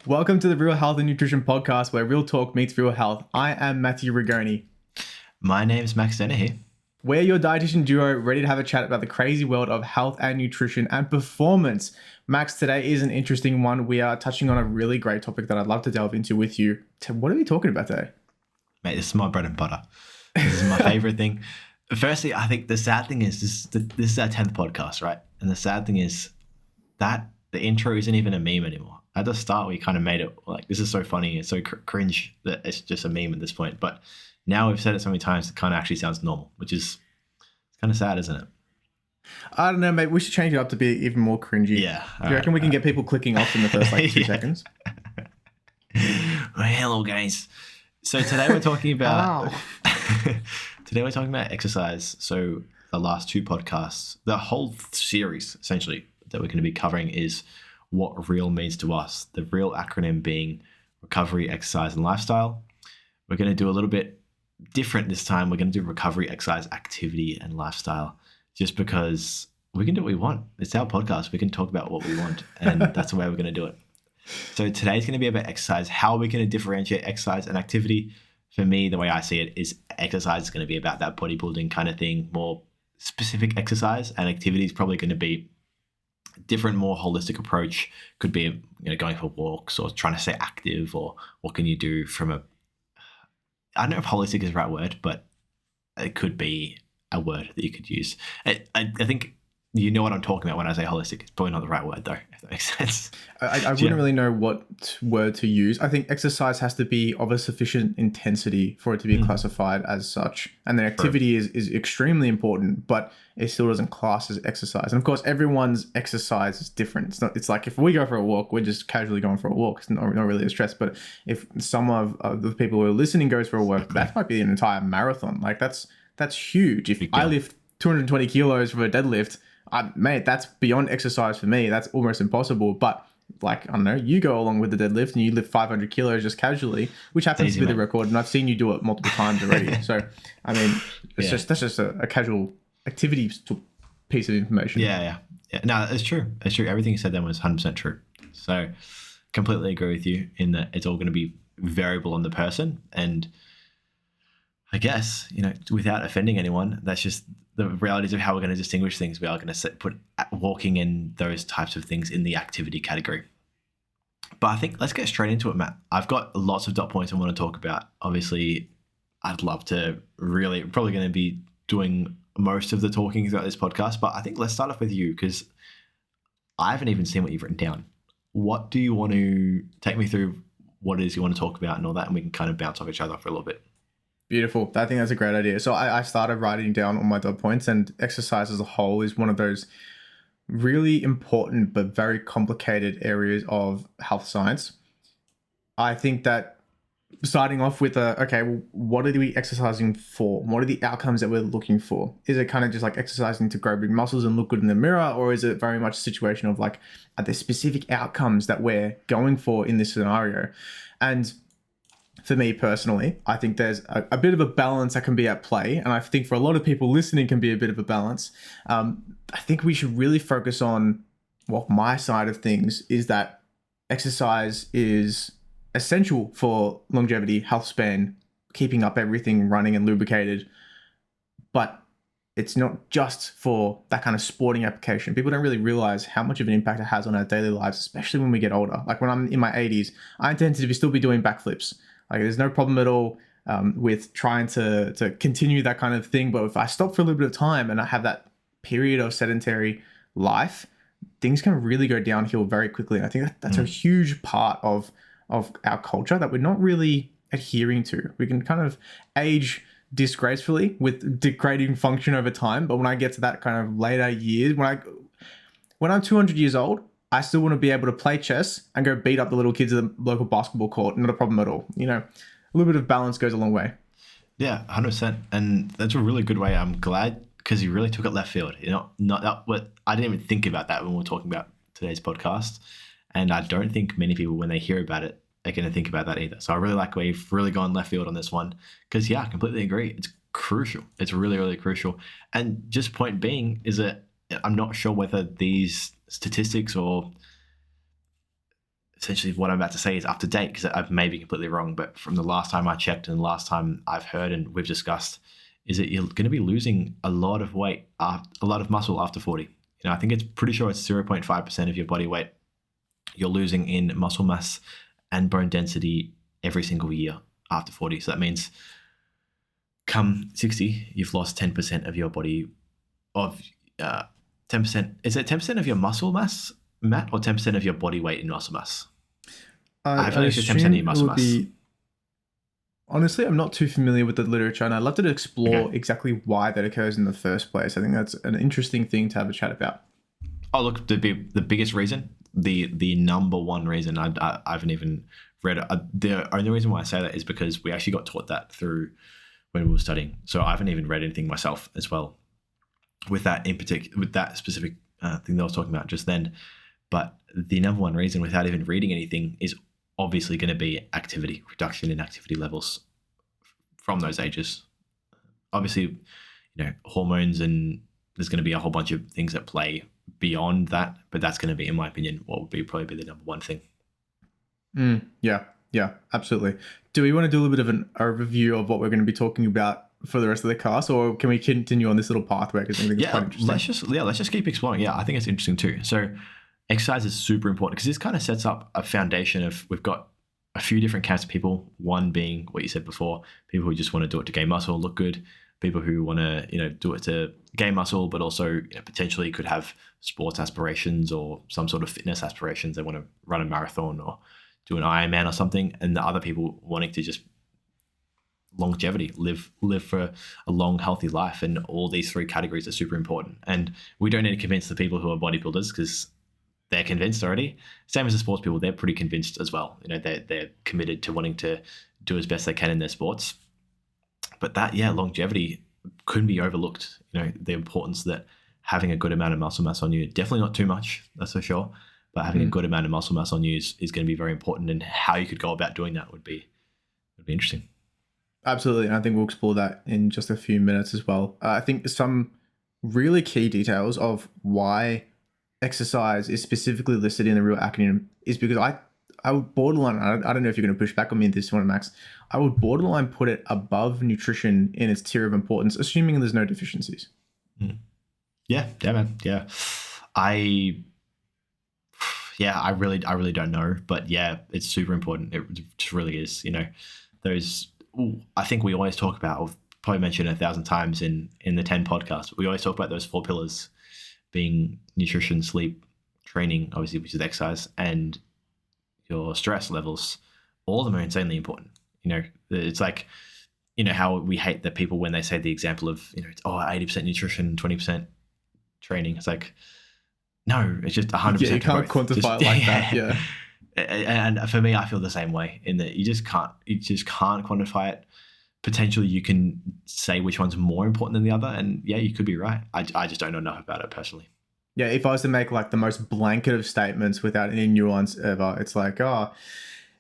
Welcome to the Real Health and Nutrition Podcast, where real talk meets real health. I am Matthew Rigoni. My name's Max Dennehy. We're your dietitian duo, ready to have a chat about the crazy world of health and nutrition and performance. Max, today is an interesting one. We are touching on a really great topic that I'd love to delve into with you. What are we talking about today? Mate, this is my bread and butter. This is my favorite thing. Firstly, I think the sad thing is this is our 10th podcast, right? And the sad thing is that the intro isn't even a meme anymore. At the start, we kind of made it like, this is so funny. It's so cringe that it's just a meme at this point. But now we've said it so many times, it kind of actually sounds normal, which is kind of sad, isn't it? I don't know, mate. We should change it up to be even more cringy. Yeah. Do you reckon we can get people clicking off in the first 2 seconds? Well, hello, guys. So today we're talking about exercise. So the last 2 podcasts, the whole series essentially that we're going to be covering is what R.E.A.L means to us. The R.E.A.L acronym being recovery, exercise, and lifestyle. We're going to do a little bit different this time. We're going to do recovery, exercise, activity, and lifestyle, just because we can do what we want. It's our podcast. We can talk about what we want, and that's the way we're going to do it. So today's going to be about exercise. How are we going to differentiate exercise and activity? For me, the way I see it is exercise is going to be about that bodybuilding kind of thing, more specific exercise, and activity is probably going to be different, more holistic approach. Could be going for walks or trying to stay active, or what can you do from a, I don't know if holistic is the right word, but it could be a word that you could use. I think you know what I'm talking about when I say holistic. It's probably not the right word though, if that makes sense. I wouldn't really know what word to use. I think exercise has to be of a sufficient intensity for it to be classified as such. And the activity is extremely important, but it still doesn't class as exercise. And of course, everyone's exercise is different. It's like if we go for a walk, we're just casually going for a walk. It's not really a stress. But if some of the people who are listening goes for a walk, that might be an entire marathon. Like that's huge. If I lift 220 kilos for a deadlift, mate, that's beyond exercise for me. That's almost impossible. But like, I don't know, you go along with the deadlift and you lift 500 kilos just casually, which happens to be the record. And I've seen you do it multiple times already. So, I mean, that's just a casual activity piece of information. Yeah. No, it's true. It's true. Everything you said then was 100% true. So completely agree with you in that it's all going to be variable on the person. And I guess, without offending anyone, that's just the realities of how we're going to distinguish things. We are going to put walking in those types of things in the activity category. But I think let's get straight into it, Matt. I've got lots of dot points I want to talk about. Obviously, I'd love to probably going to be doing most of the talking throughout this podcast, but I think let's start off with you because I haven't even seen what you've written down. What do you want to take me through? What it is you want to talk about and all that, and we can kind of bounce off each other for a little bit. Beautiful. I think that's a great idea. So I started writing down all my dot points, and exercise as a whole is one of those really important but very complicated areas of health science. I think that starting off with what are we exercising for? What are the outcomes that we're looking for? Is it kind of just like exercising to grow big muscles and look good in the mirror? Or is it very much a situation of like, are there specific outcomes that we're going for in this scenario? And for me personally, I think there's a bit of a balance that can be at play. And I think for a lot of people listening can be a bit of a balance. I think we should really focus on my side of things is that exercise is essential for longevity, health span, keeping up everything running and lubricated. But it's not just for that kind of sporting application. People don't really realize how much of an impact it has on our daily lives, especially when we get older. Like when I'm in my 80s, I intend to still be doing backflips. Like there's no problem at all with trying to continue that kind of thing. But if I stop for a little bit of time and I have that period of sedentary life, things can really go downhill very quickly. And I think that's a huge part of our culture that we're not really adhering to. We can kind of age disgracefully with degrading function over time. But when I get to that kind of later years, when I'm 200 years old, I still want to be able to play chess and go beat up the little kids at the local basketball court. Not a problem at all. A little bit of balance goes a long way. Yeah, 100%. And that's a really good way. I'm glad because you really took it left field. Not that what I didn't even think about that when we were talking about today's podcast. And I don't think many people, when they hear about it, are going to think about that either. So I really like where you've really gone left field on this one because, I completely agree. It's crucial. It's really, really crucial. And just point being is that I'm not sure whether these statistics or essentially what I'm about to say is up to date, because I may be completely wrong, but from the last time I checked and the last time I've heard and we've discussed, is that you're going to be losing a lot of weight, a lot of muscle after 40. I think it's pretty sure it's 0.5% of your body weight you're losing in muscle mass and bone density every single year after 40. So that means come 60, you've lost 10% of your body of 10%. Is it 10% of your muscle mass, Matt, or 10% of your body weight in muscle mass? I've only said 10% of your muscle mass. Honestly, I'm not too familiar with the literature, and I'd love to explore exactly why that occurs in the first place. I think that's an interesting thing to have a chat about. Oh, look, the biggest reason, the number one reason, I haven't even read it. The only reason why I say that is because we actually got taught that through when we were studying. So I haven't even read anything myself as well with that in particular, with that specific thing that I was talking about just then. But the number one reason, without even reading anything, is obviously going to be activity, reduction in activity levels from those ages. Obviously, hormones, and there's going to be a whole bunch of things that play beyond that, but that's going to be, in my opinion, what would probably be the number one thing. Yeah, absolutely. Do we want to do a little bit of an overview of what we're going to be talking about for the rest of the class, or can we continue on this little pathway? Because I think it's quite interesting. Let's just keep exploring. Yeah, I think it's interesting too. So exercise is super important because this kind of sets up a foundation of, we've got a few different kinds of people. One being what you said before, people who just want to do it to gain muscle, look good. People who want to, do it to gain muscle, but also potentially could have sports aspirations or some sort of fitness aspirations. They want to run a marathon or do an Ironman or something. And the other people wanting to just longevity, live for a long, healthy life. And all these three categories are super important. And we don't need to convince the people who are bodybuilders, because they're convinced already. Same as the sports people, they're pretty convinced as well. They're committed to wanting to do as best they can in their sports. But that, longevity couldn't be overlooked. The importance that having a good amount of muscle mass on you, definitely not too much, that's for sure, but having a good amount of muscle mass on you is going to be very important. And how you could go about doing that would be interesting. Absolutely. And I think we'll explore that in just a few minutes as well. I think some really key details of why exercise is specifically listed in the R.E.A.L acronym is because I would borderline, I don't know if you're going to push back on me in this one, Max, I would borderline put it above nutrition in its tier of importance, assuming there's no deficiencies. Yeah, man. Yeah. I really don't know, but yeah, it's super important. It just really is. I think we always talk about, I've probably mentioned 1,000 times in the 10 podcasts, we always talk about those 4 pillars being nutrition, sleep, training, obviously, which is exercise, and your stress levels. All of them are insanely important. It's like, how we hate the people when they say the example of, 80% nutrition, 20% training. It's like, no, it's just 100%. Yeah, you can't quantify it like that. Yeah. And for me, I feel the same way, in that you just can't quantify it. Potentially you can say which one's more important than the other. And yeah, you could be right. I just don't know enough about it personally. Yeah, if I was to make like the most blanket of statements without any nuance ever, it's like,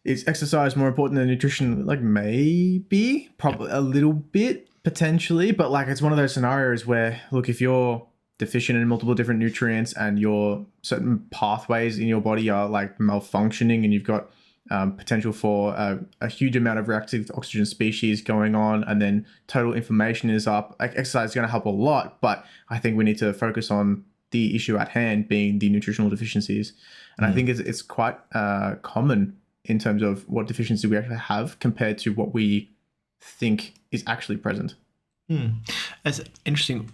is exercise more important than nutrition? Like maybe, probably a little bit potentially, but like it's one of those scenarios where, look, if you're deficient in multiple different nutrients and your certain pathways in your body are like malfunctioning, and you've got potential for a huge amount of reactive oxygen species going on, and then total inflammation is up, like exercise is going to help a lot. But I think we need to focus on the issue at hand, being the nutritional deficiencies. And I think it's quite common in terms of what deficiency we actually have compared to what we think is actually present. That's interesting.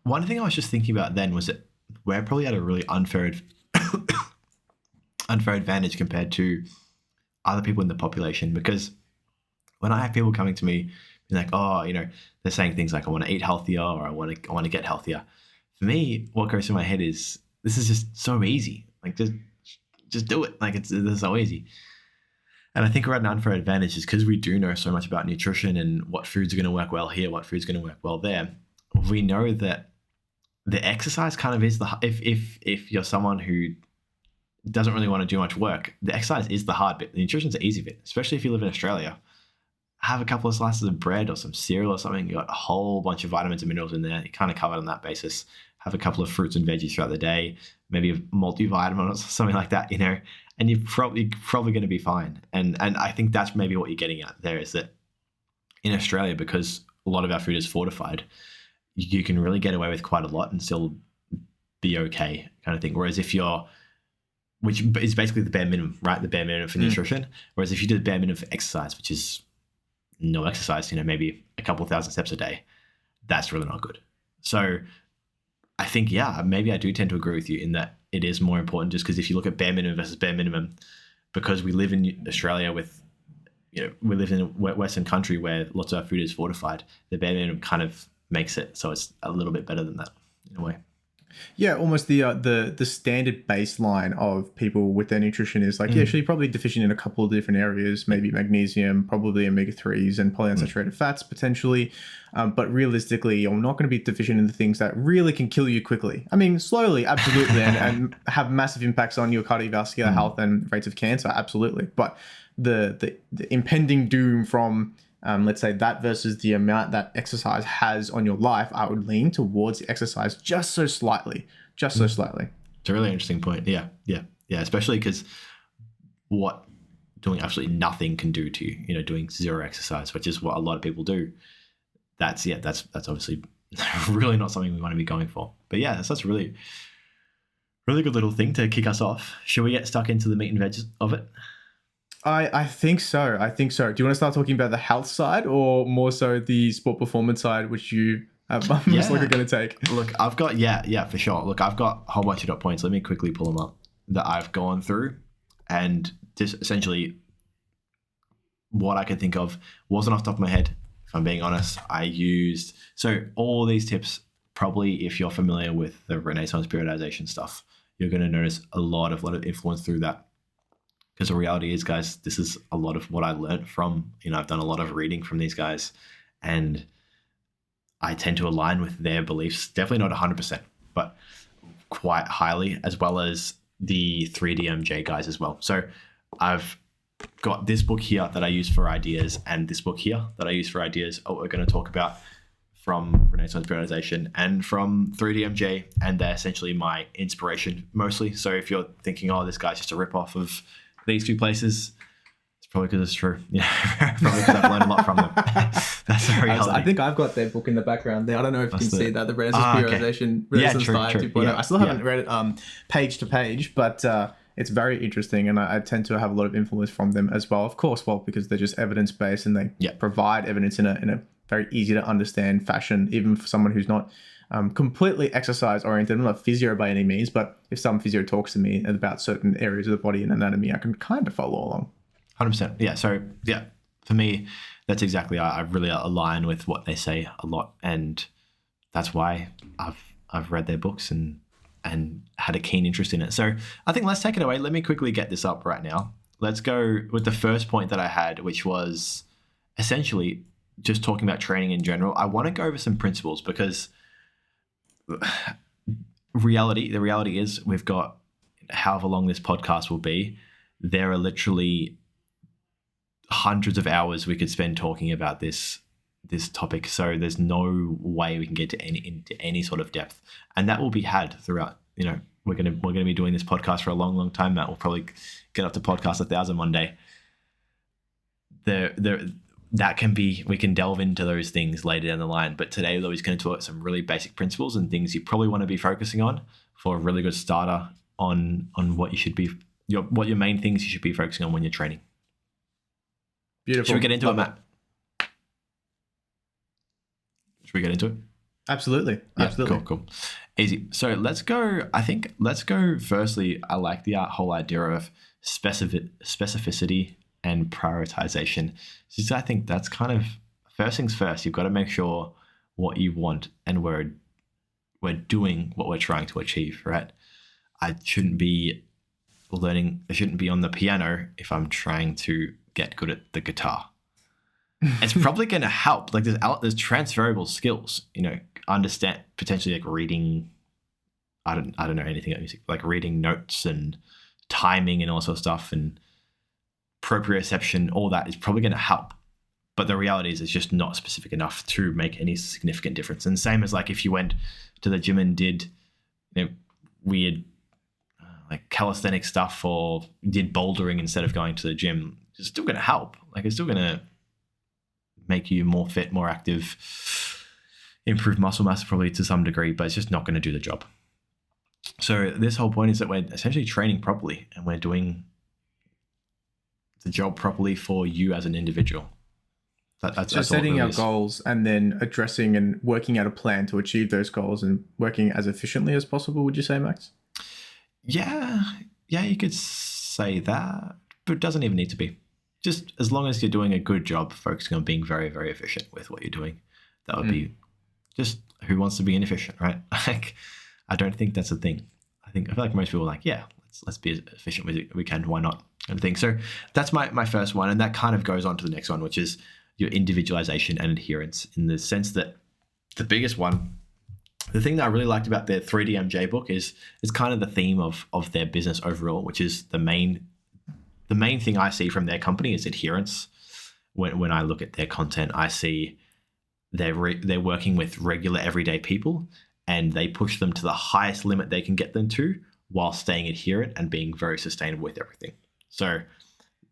One thing I was just thinking about then was that we're probably at a really unfair advantage compared to other people in the population, because when I have people coming to me like, they're saying things like, I want to eat healthier, or I want to get healthier. For me, what goes through my head is, this is just so easy. Like just do it. Like it's so easy. And I think we're at an unfair advantage is because we do know so much about nutrition and what foods are going to work well here, what foods are going to work well there. We know that the exercise kind of is if you're someone who doesn't really want to do much work, the exercise is the hard bit. The nutrition's the easy bit, especially if you live in Australia. Have a couple of slices of bread or some cereal or something. You got a whole bunch of vitamins and minerals in there. You're kind of covered on that basis. have a couple of fruits and veggies throughout the day, maybe a multivitamin or something like that, and you're probably going to be fine. And I think that's maybe what you're getting at there, is that in Australia, because a lot of our food is fortified, you can really get away with quite a lot and still be okay, kind of thing. Whereas if you're, which is basically the bare minimum, right? The bare minimum for nutrition. Whereas if you did the bare minimum for exercise, which is no exercise, maybe a couple of thousand steps a day, that's really not good. So I think, maybe I do tend to agree with you in that it is more important, just because if you look at bare minimum versus bare minimum, because we live in Australia with, we live in a Western country where lots of our food is fortified, the bare minimum kind of makes it so it's a little bit better than that in a way. Yeah, almost the standard baseline of people with their nutrition is like, so you're probably deficient in a couple of different areas, maybe magnesium, probably omega-3s and polyunsaturated fats potentially. But realistically, you're not going to be deficient in the things that really can kill you quickly. I mean, slowly, absolutely, and have massive impacts on your cardiovascular health and rates of cancer, absolutely. But the impending doom from let's say that versus the amount that exercise has on your life, I would lean towards the exercise just so slightly. It's a really interesting point. Yeah. Especially because what doing absolutely nothing can do to you, doing zero exercise, which is what a lot of people do. That's obviously really not something we want to be going for. But yeah, that's a really, really good little thing to kick us off. Should we get stuck into the meat and veg of it? I think so. Do you want to start talking about the health side or more so the sport performance side, which you most likely going to take? Look, I've got, for sure. Look, I've got a whole bunch of dot points. Let me quickly pull them up that I've gone through. And just essentially what I could think of wasn't off the top of my head. If I'm being honest, so all these tips, probably if you're familiar with the Renaissance periodization stuff, you're going to notice a lot of influence through that. Because the reality is, guys, this is a lot of what I learned from, I've done a lot of reading from these guys, and I tend to align with their beliefs. Definitely not 100%, but quite highly, as well as the 3DMJ guys as well. So I've got this book here that I use for ideas, and this book here that I use for ideas, we're going to talk about from Renaissance periodization and from 3DMJ, and they're essentially my inspiration mostly. So if you're thinking, this guy's just a rip-off of these two places, it's probably because it's true. Yeah, probably because I've learned a lot from them. That's the reality. I think I've got their book in the background there. I don't know if you can see that, the Renaissance periodization, Renaissance Diet 2.0. Yeah, I still haven't read it page to page, but it's very interesting, and I tend to have a lot of influence from them as well. Of course, because they're just evidence-based and they provide evidence in a very easy to understand fashion, even for someone who's not completely exercise oriented. I'm not physio by any means, but if some physio talks to me about certain areas of the body and anatomy, I can kind of follow along. 100%. Yeah. So for me, that's exactly, I really align with what they say a lot. And that's why I've read their books and had a keen interest in it. So I think let's take it away. Let me quickly get this up right now. Let's go with the first point that I had, which was essentially just talking about training in general. I want to go over some principles because the reality is we've got however long this podcast will be. There are literally hundreds of hours we could spend talking about this topic. So there's no way we can get into any sort of depth, and that will be had throughout. We're gonna be doing this podcast for a long, long time. Matt will probably get up to podcast 1,000 one day. We can delve into those things later down the line. But today, though, he's going to talk about some really basic principles and things you probably want to be focusing on for a really good starter on what you should be, what your main things you should be focusing on when you're training. Beautiful. Should we get into it, Matt? Should we get into it? Absolutely. Yeah, Absolutely. Cool. Easy. So let's go firstly, I like the whole idea of specificity and prioritization. So I think that's kind of first things first. You've got to make sure what you want and we're doing what we're trying to achieve, right? I shouldn't be on the piano if I'm trying to get good at the guitar. It's probably going to help. Like there's transferable skills, understand potentially like reading. I don't know anything about music, like reading notes and timing and all sort of stuff and proprioception. All that is probably going to help. But the reality is it's just not specific enough to make any significant difference. And same as like if you went to the gym and did weird like calisthenic stuff or did bouldering instead of going to the gym, it's still going to help. Like it's still going to make you more fit, more active, improve muscle mass probably to some degree, but it's just not going to do the job. So this whole point is that we're essentially training properly and we're doing the job properly for you as an individual. So setting our goals and then addressing and working out a plan to achieve those goals and working as efficiently as possible, would you say, Max? Yeah, you could say that, but it doesn't even need to be. Just as long as you're doing a good job, focusing on being very, very efficient with what you're doing, that would be just who wants to be inefficient, right? Like, I don't think that's a thing. I feel like most people are like, yeah, let's be as efficient as we can. Why not? Kind of thing. So that's my first one, and that kind of goes on to the next one, which is your individualization and adherence, in the sense that the biggest one, the thing that I really liked about their 3DMJ book is kind of the theme of their business overall, which is the main thing I see from their company is adherence. When I look at their content, I see they're working with regular everyday people and they push them to the highest limit they can get them to while staying adherent and being very sustainable with everything. So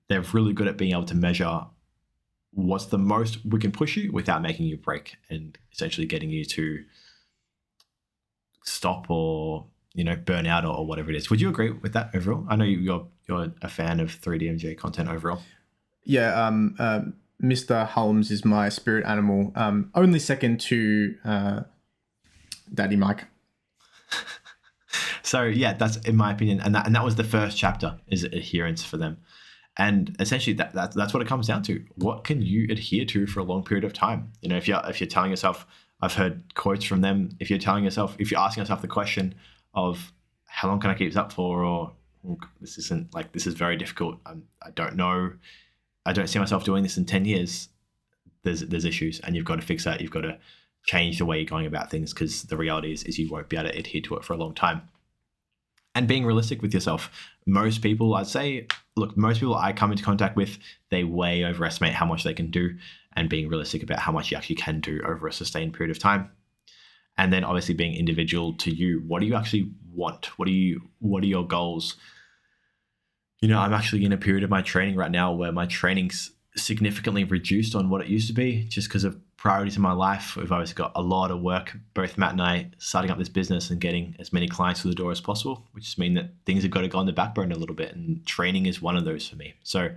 they're really good at being able to measure what's the most we can push you without making you break and essentially getting you to stop or burn out or whatever it is. Would you agree with that overall? I know you're a fan of 3DMJ content overall. Yeah, Mr. Holmes is my spirit animal. Only second to Daddy Mike. So yeah, that's in my opinion, and that was the first chapter, is adherence for them. And essentially that's what it comes down to. What can you adhere to for a long period of time? If you're telling yourself, I've heard quotes from them, if you're asking yourself the question of how long can I keep this up for, or this is very difficult, I don't know, I don't see myself doing this in 10 years, there's issues, and you've got to fix that. You've got to change the way you're going about things, because the reality is you won't be able to adhere to it for a long time. And being realistic with yourself. Most people I come into contact with, they way overestimate how much they can do, and being realistic about how much you actually can do over a sustained period of time. And then obviously being individual to you. What do you actually want? What are your goals? I'm actually in a period of my training right now where my training's significantly reduced on what it used to be, just because of priorities in my life. We've obviously got a lot of work, both Matt and I, starting up this business and getting as many clients through the door as possible, which just means that things have got to go on the back burner a little bit, and training is one of those for me. So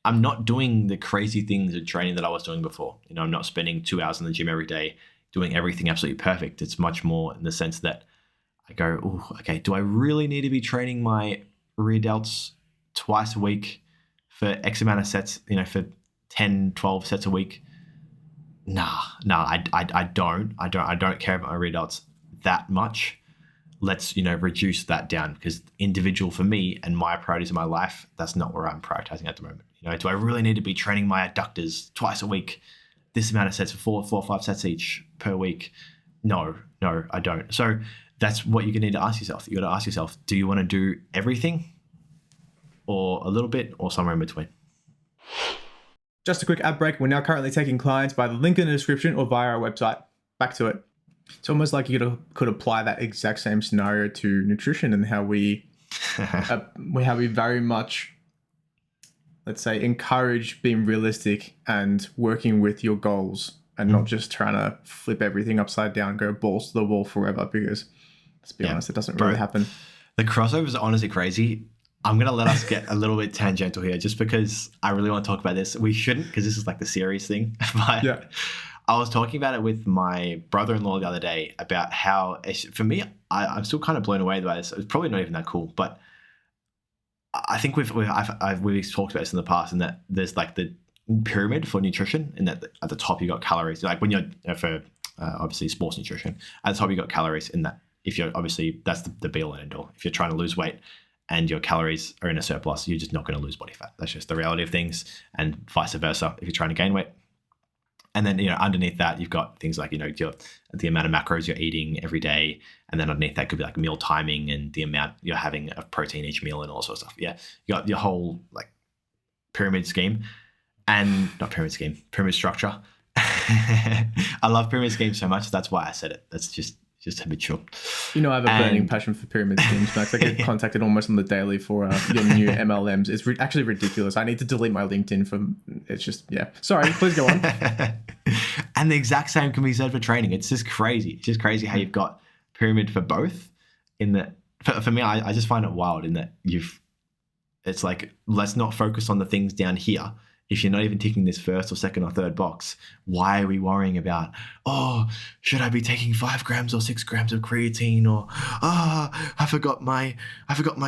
I'm not doing the crazy things in training that I was doing before. I'm not spending 2 hours in the gym every day doing everything absolutely perfect. It's much more in the sense that I go, oh, okay, do I really need to be training my rear delts twice a week for X amount of sets, for 10, 12 sets a week? Nah, I don't care about my rear delts that much. Let's, reduce that down, because individual for me and my priorities in my life, that's not where I'm prioritizing at the moment. Do I really need to be training my adductors twice a week, this amount of sets for 4 or 5 sets each per week? No, I don't. So that's what you're going to need to ask yourself. You got to ask yourself, do you want to do everything, or a little bit, or somewhere in between? Just a quick ad break. We're now currently taking clients by the link in the description or via our website. Back to it. It's almost like you could apply that exact same scenario to nutrition, and how we very much, let's say, encourage being realistic and working with your goals, and not just trying to flip everything upside down, go balls to the wall forever, because let's be honest, it doesn't really happen. The crossovers are honestly crazy. I'm going to let us get a little bit tangential here, just because I really want to talk about this. We shouldn't, because this is like the serious thing. But yeah. I was talking about it with my brother-in-law the other day about how, for me, I'm still kind of blown away by this. It's probably not even that cool, but I think we've talked about this in the past, and that there's like the pyramid for nutrition, and that at the top you got calories. Like when you're for obviously sports nutrition, at the top you got calories. In that, if you're obviously, that's the be all and end all. If you're trying to lose weight and your calories are in a surplus, you're just not going to lose body fat. That's just the reality of things, and vice versa if you're trying to gain weight. And then, underneath that, you've got things like, the amount of macros you're eating every day. And then underneath that could be like meal timing and the amount you're having of protein each meal and all sorts of stuff. Yeah. You got your whole like pyramid scheme. And not pyramid scheme, pyramid structure. I love pyramid schemes so much. That's why I said it. That's just habitual. You know, I have a burning passion for pyramid schemes, Max. I get contacted almost on the daily for your new MLMs. It's actually ridiculous. I need to delete my LinkedIn from. It's just, yeah. Sorry, please go on. And the exact same can be said for training. It's just crazy. It's just crazy how you've got pyramid for both. In that, for me, I just find it wild in that it's like, let's not focus on the things down here. If you're not even ticking this first or second or third box, why are we worrying about, oh, should I be taking 5 grams or 6 grams of creatine? Or, I forgot my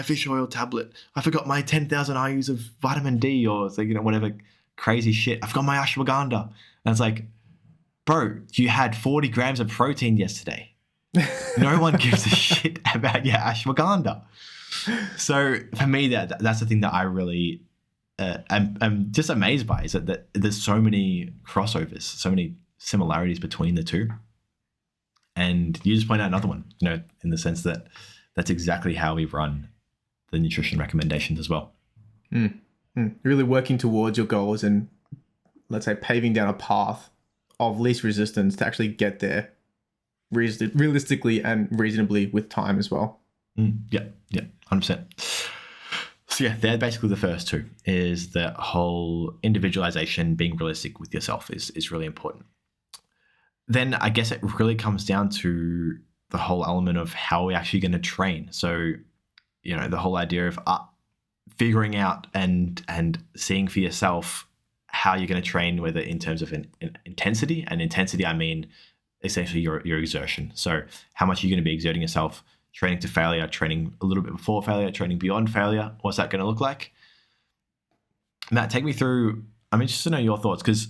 fish oil tablet. I forgot my 10,000 IUs of vitamin D, or whatever crazy shit. I forgot my ashwagandha. And it's like, bro, you had 40 grams of protein yesterday. No one gives a shit about your ashwagandha. So for me, that's the thing that I really I'm just amazed by, is that there's so many crossovers, so many similarities between the two. And you just point out another one, in the sense that that's exactly how we run the nutrition recommendations as well. Really working towards your goals and, let's say, paving down a path of least resistance to actually get there realistically and reasonably with time as well. Yeah, 100%. So yeah, they're basically the first two, is that whole individualization, being realistic with yourself is really important. Then I guess it really comes down to the whole element of how we're actually going to train. So, the whole idea of figuring out and seeing for yourself how you're going to train, whether in terms of intensity. And intensity, I mean, essentially your exertion. So how much are you going to be exerting yourself? Training to failure, training a little bit before failure, training beyond failure. What's that going to look like? Matt, take me through. I'm interested to know your thoughts, because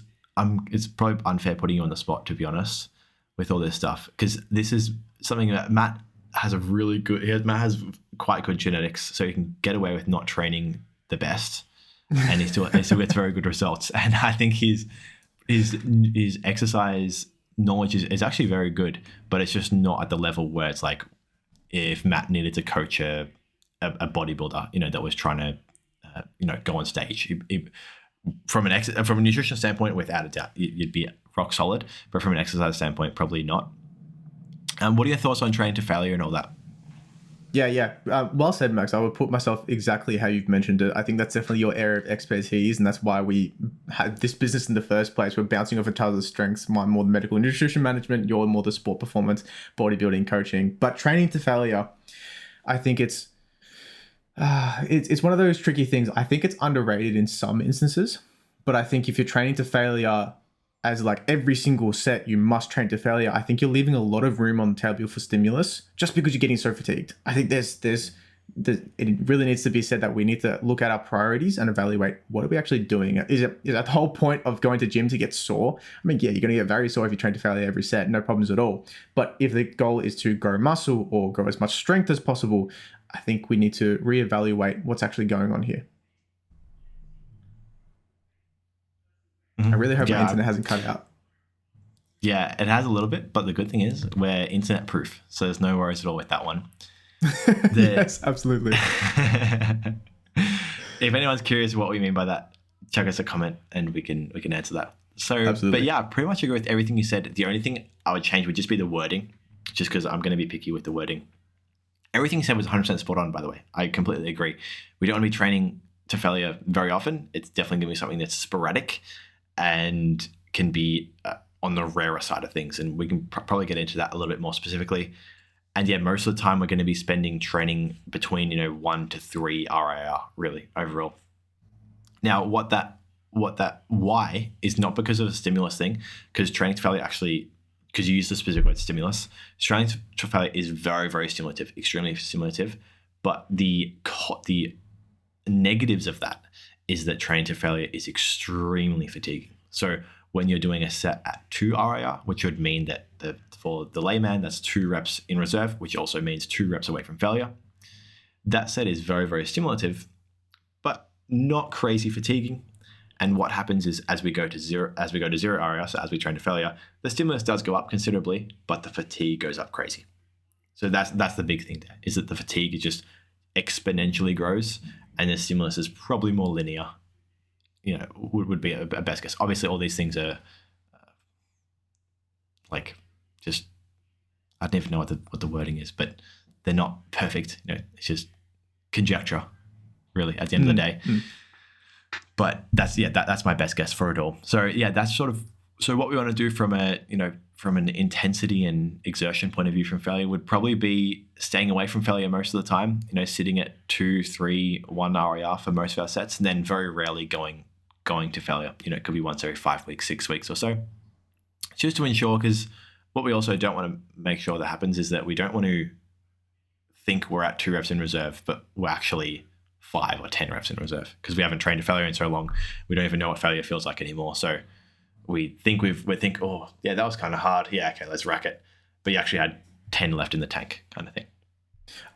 it's probably unfair putting you on the spot, to be honest, with all this stuff, because this is something that Matt has Matt has quite good genetics, so he can get away with not training the best, and he still gets very good results. And I think his exercise knowledge is actually very good, but it's just not at the level where it's like, if Matt needed to coach a bodybuilder, that was trying to, go on stage, from a nutrition standpoint, without a doubt, you'd be rock solid. But from an exercise standpoint, probably not. What are your thoughts on training to failure and all that? Yeah. Well said, Max. I would put myself exactly how you've mentioned it. I think that's definitely your area of expertise, and that's why we had this business in the first place. We're bouncing off each other's strengths. Mine more the medical and nutrition management, you're more the sport performance, bodybuilding, coaching. But training to failure, I think it's one of those tricky things. I think it's underrated in some instances, but I think if you're training to failure as like every single set you must train to failure, I think you're leaving a lot of room on the table for stimulus just because you're getting so fatigued. I think it really needs to be said that we need to look at our priorities and evaluate, what are we actually doing? Is that the whole point of going to gym to get sore? I mean, yeah, you're going to get very sore if you train to failure every set, no problems at all. But if the goal is to grow muscle or grow as much strength as possible, I think we need to reevaluate what's actually going on here. I really hope my internet hasn't cut out. Yeah, it has a little bit, but the good thing is we're internet proof, so there's no worries at all with that one. Yes, absolutely. If anyone's curious what we mean by that, check us a comment and we can answer that. So, absolutely. But yeah, pretty much agree with everything you said. The only thing I would change would just be the wording, just because I'm going to be picky with the wording. Everything you said was 100% spot on, by the way. I completely agree. We don't want to be training to failure very often. It's definitely going to be something that's sporadic and can be on the rarer side of things. And we can probably get into that a little bit more specifically. And yeah, most of the time we're going to be spending training between, 1 to 3 R.E.A.L really overall. Now, why is not because of a stimulus thing, because training to failure actually, because you use the specific word stimulus, training to failure is very, very stimulative, extremely stimulative. But the negatives of that is that training to failure is extremely fatiguing. So when you're doing a set at 2 R.E.A.L, which would mean that for the layman, that's 2 reps in reserve, which also means 2 reps away from failure. That set is very, very stimulative, but not crazy fatiguing. And what happens is as we go to zero R.E.A.L, so as we train to failure, the stimulus does go up considerably, but the fatigue goes up crazy. So that's the big thing there, is that the fatigue is just exponentially grows and the stimulus is probably more linear, would be a best guess. Obviously, all these things are like just, I don't even know what the wording is, but they're not perfect. It's just conjecture, really, at the end of the day. But that's my best guess for it all. So yeah, that's sort of, so what we want to do from an intensity and exertion point of view from failure would probably be staying away from failure most of the time, sitting at 2, 3, 1 RER for most of our sets, and then very rarely going to failure. It could be once every 5 weeks, 6 weeks or so, just to ensure, because what we also don't want to make sure that happens is that we don't want to think we're at 2 reps in reserve, but we're actually 5 or 10 reps in reserve, because we haven't trained to failure in so long. We don't even know what failure feels like anymore. So we think oh yeah, that was kind of hard. Yeah, okay, let's rack it. But you actually had 10 left in the tank, kind of thing.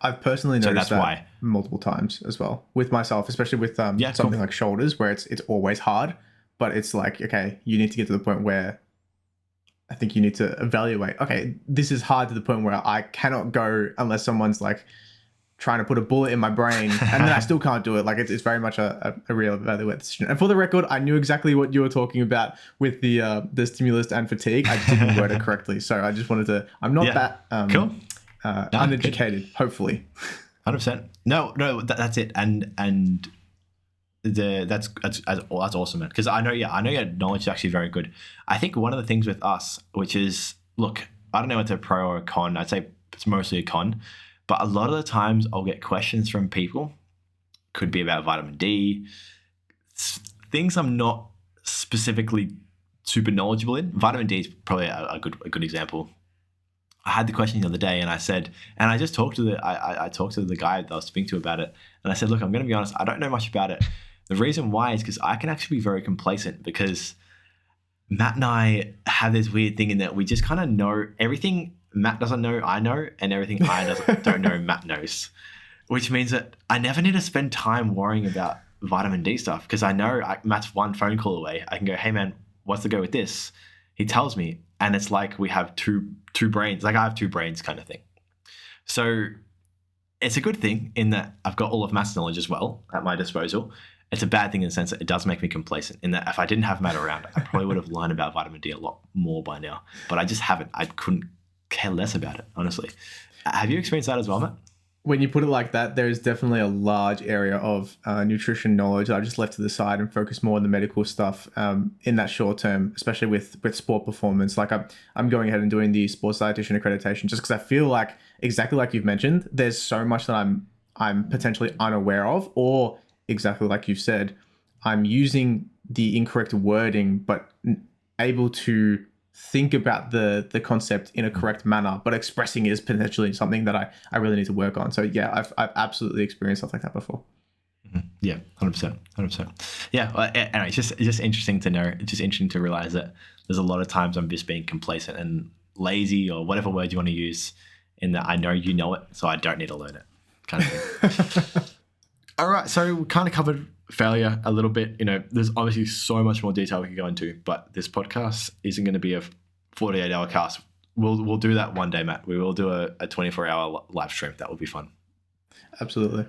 I've personally noticed that multiple times as well with myself, especially with something like shoulders, where it's always hard, but it's like, okay, you need to get to the point where I think you need to evaluate, okay, this is hard to the point where I cannot go unless someone's like trying to put a bullet in my brain, and then I still can't do it. Like it's very much a real evaluation. And for the record, I knew exactly what you were talking about with the stimulus and fatigue. I just didn't word it correctly. So I just wanted to, I'm not that cool. Uneducated, hopefully. 100%. No, that's it. And that's awesome, man. Because I know your knowledge is actually very good. I think one of the things with us, which is, look, I don't know if it's a pro or a con. I'd say it's mostly a con, but a lot of the times I'll get questions from people, could be about vitamin D, things I'm not specifically super knowledgeable in. Vitamin D is probably a good example. I had the question the other day, and I said, and I just talked to I talked to the guy that I was speaking to about it, and I said, look, I'm going to be honest, I don't know much about it. The reason why is because I can actually be very complacent, because Matt and I have this weird thing in that we just kind of know everything Matt doesn't know, I know, and everything I don't know, Matt knows, which means that I never need to spend time worrying about vitamin D stuff, because I know Matt's one phone call away. I can go, hey man, what's the go with this? He tells me, and it's like we have two brains, like I have 2 brains kind of thing. So it's a good thing in that I've got all of Matt's knowledge as well at my disposal. It's a bad thing in the sense that it does make me complacent, in that if I didn't have Matt around, I probably would have learned about vitamin D a lot more by now, but I just haven't. I couldn't care less about it, honestly. Have you experienced that as well, Matt? When you put it like that, there is definitely a large area of nutrition knowledge that I just left to the side and focus more on the medical stuff in that short term, especially with sport performance. Like I'm going ahead and doing the sports dietitian accreditation just because I feel like, exactly like you've mentioned, there's so much that I'm potentially unaware of, or exactly like you've said, I'm using the incorrect wording, but able to think about the concept in a correct manner, but expressing it is potentially something that I really need to work on. So yeah, I've absolutely experienced stuff like that before. Yeah, 100%. Yeah, anyway, it's just interesting to know. It's just interesting to realize that there's a lot of times I'm just being complacent and lazy, or whatever word you want to use, in that I know you know it, so I don't need to learn it, kind of thing. All right, so we kind of covered failure a little bit. There's obviously so much more detail we could go into, but this podcast isn't going to be a 48-hour cast. We'll do that one day, Matt. We will do a 24-hour live stream. That will be fun. Absolutely.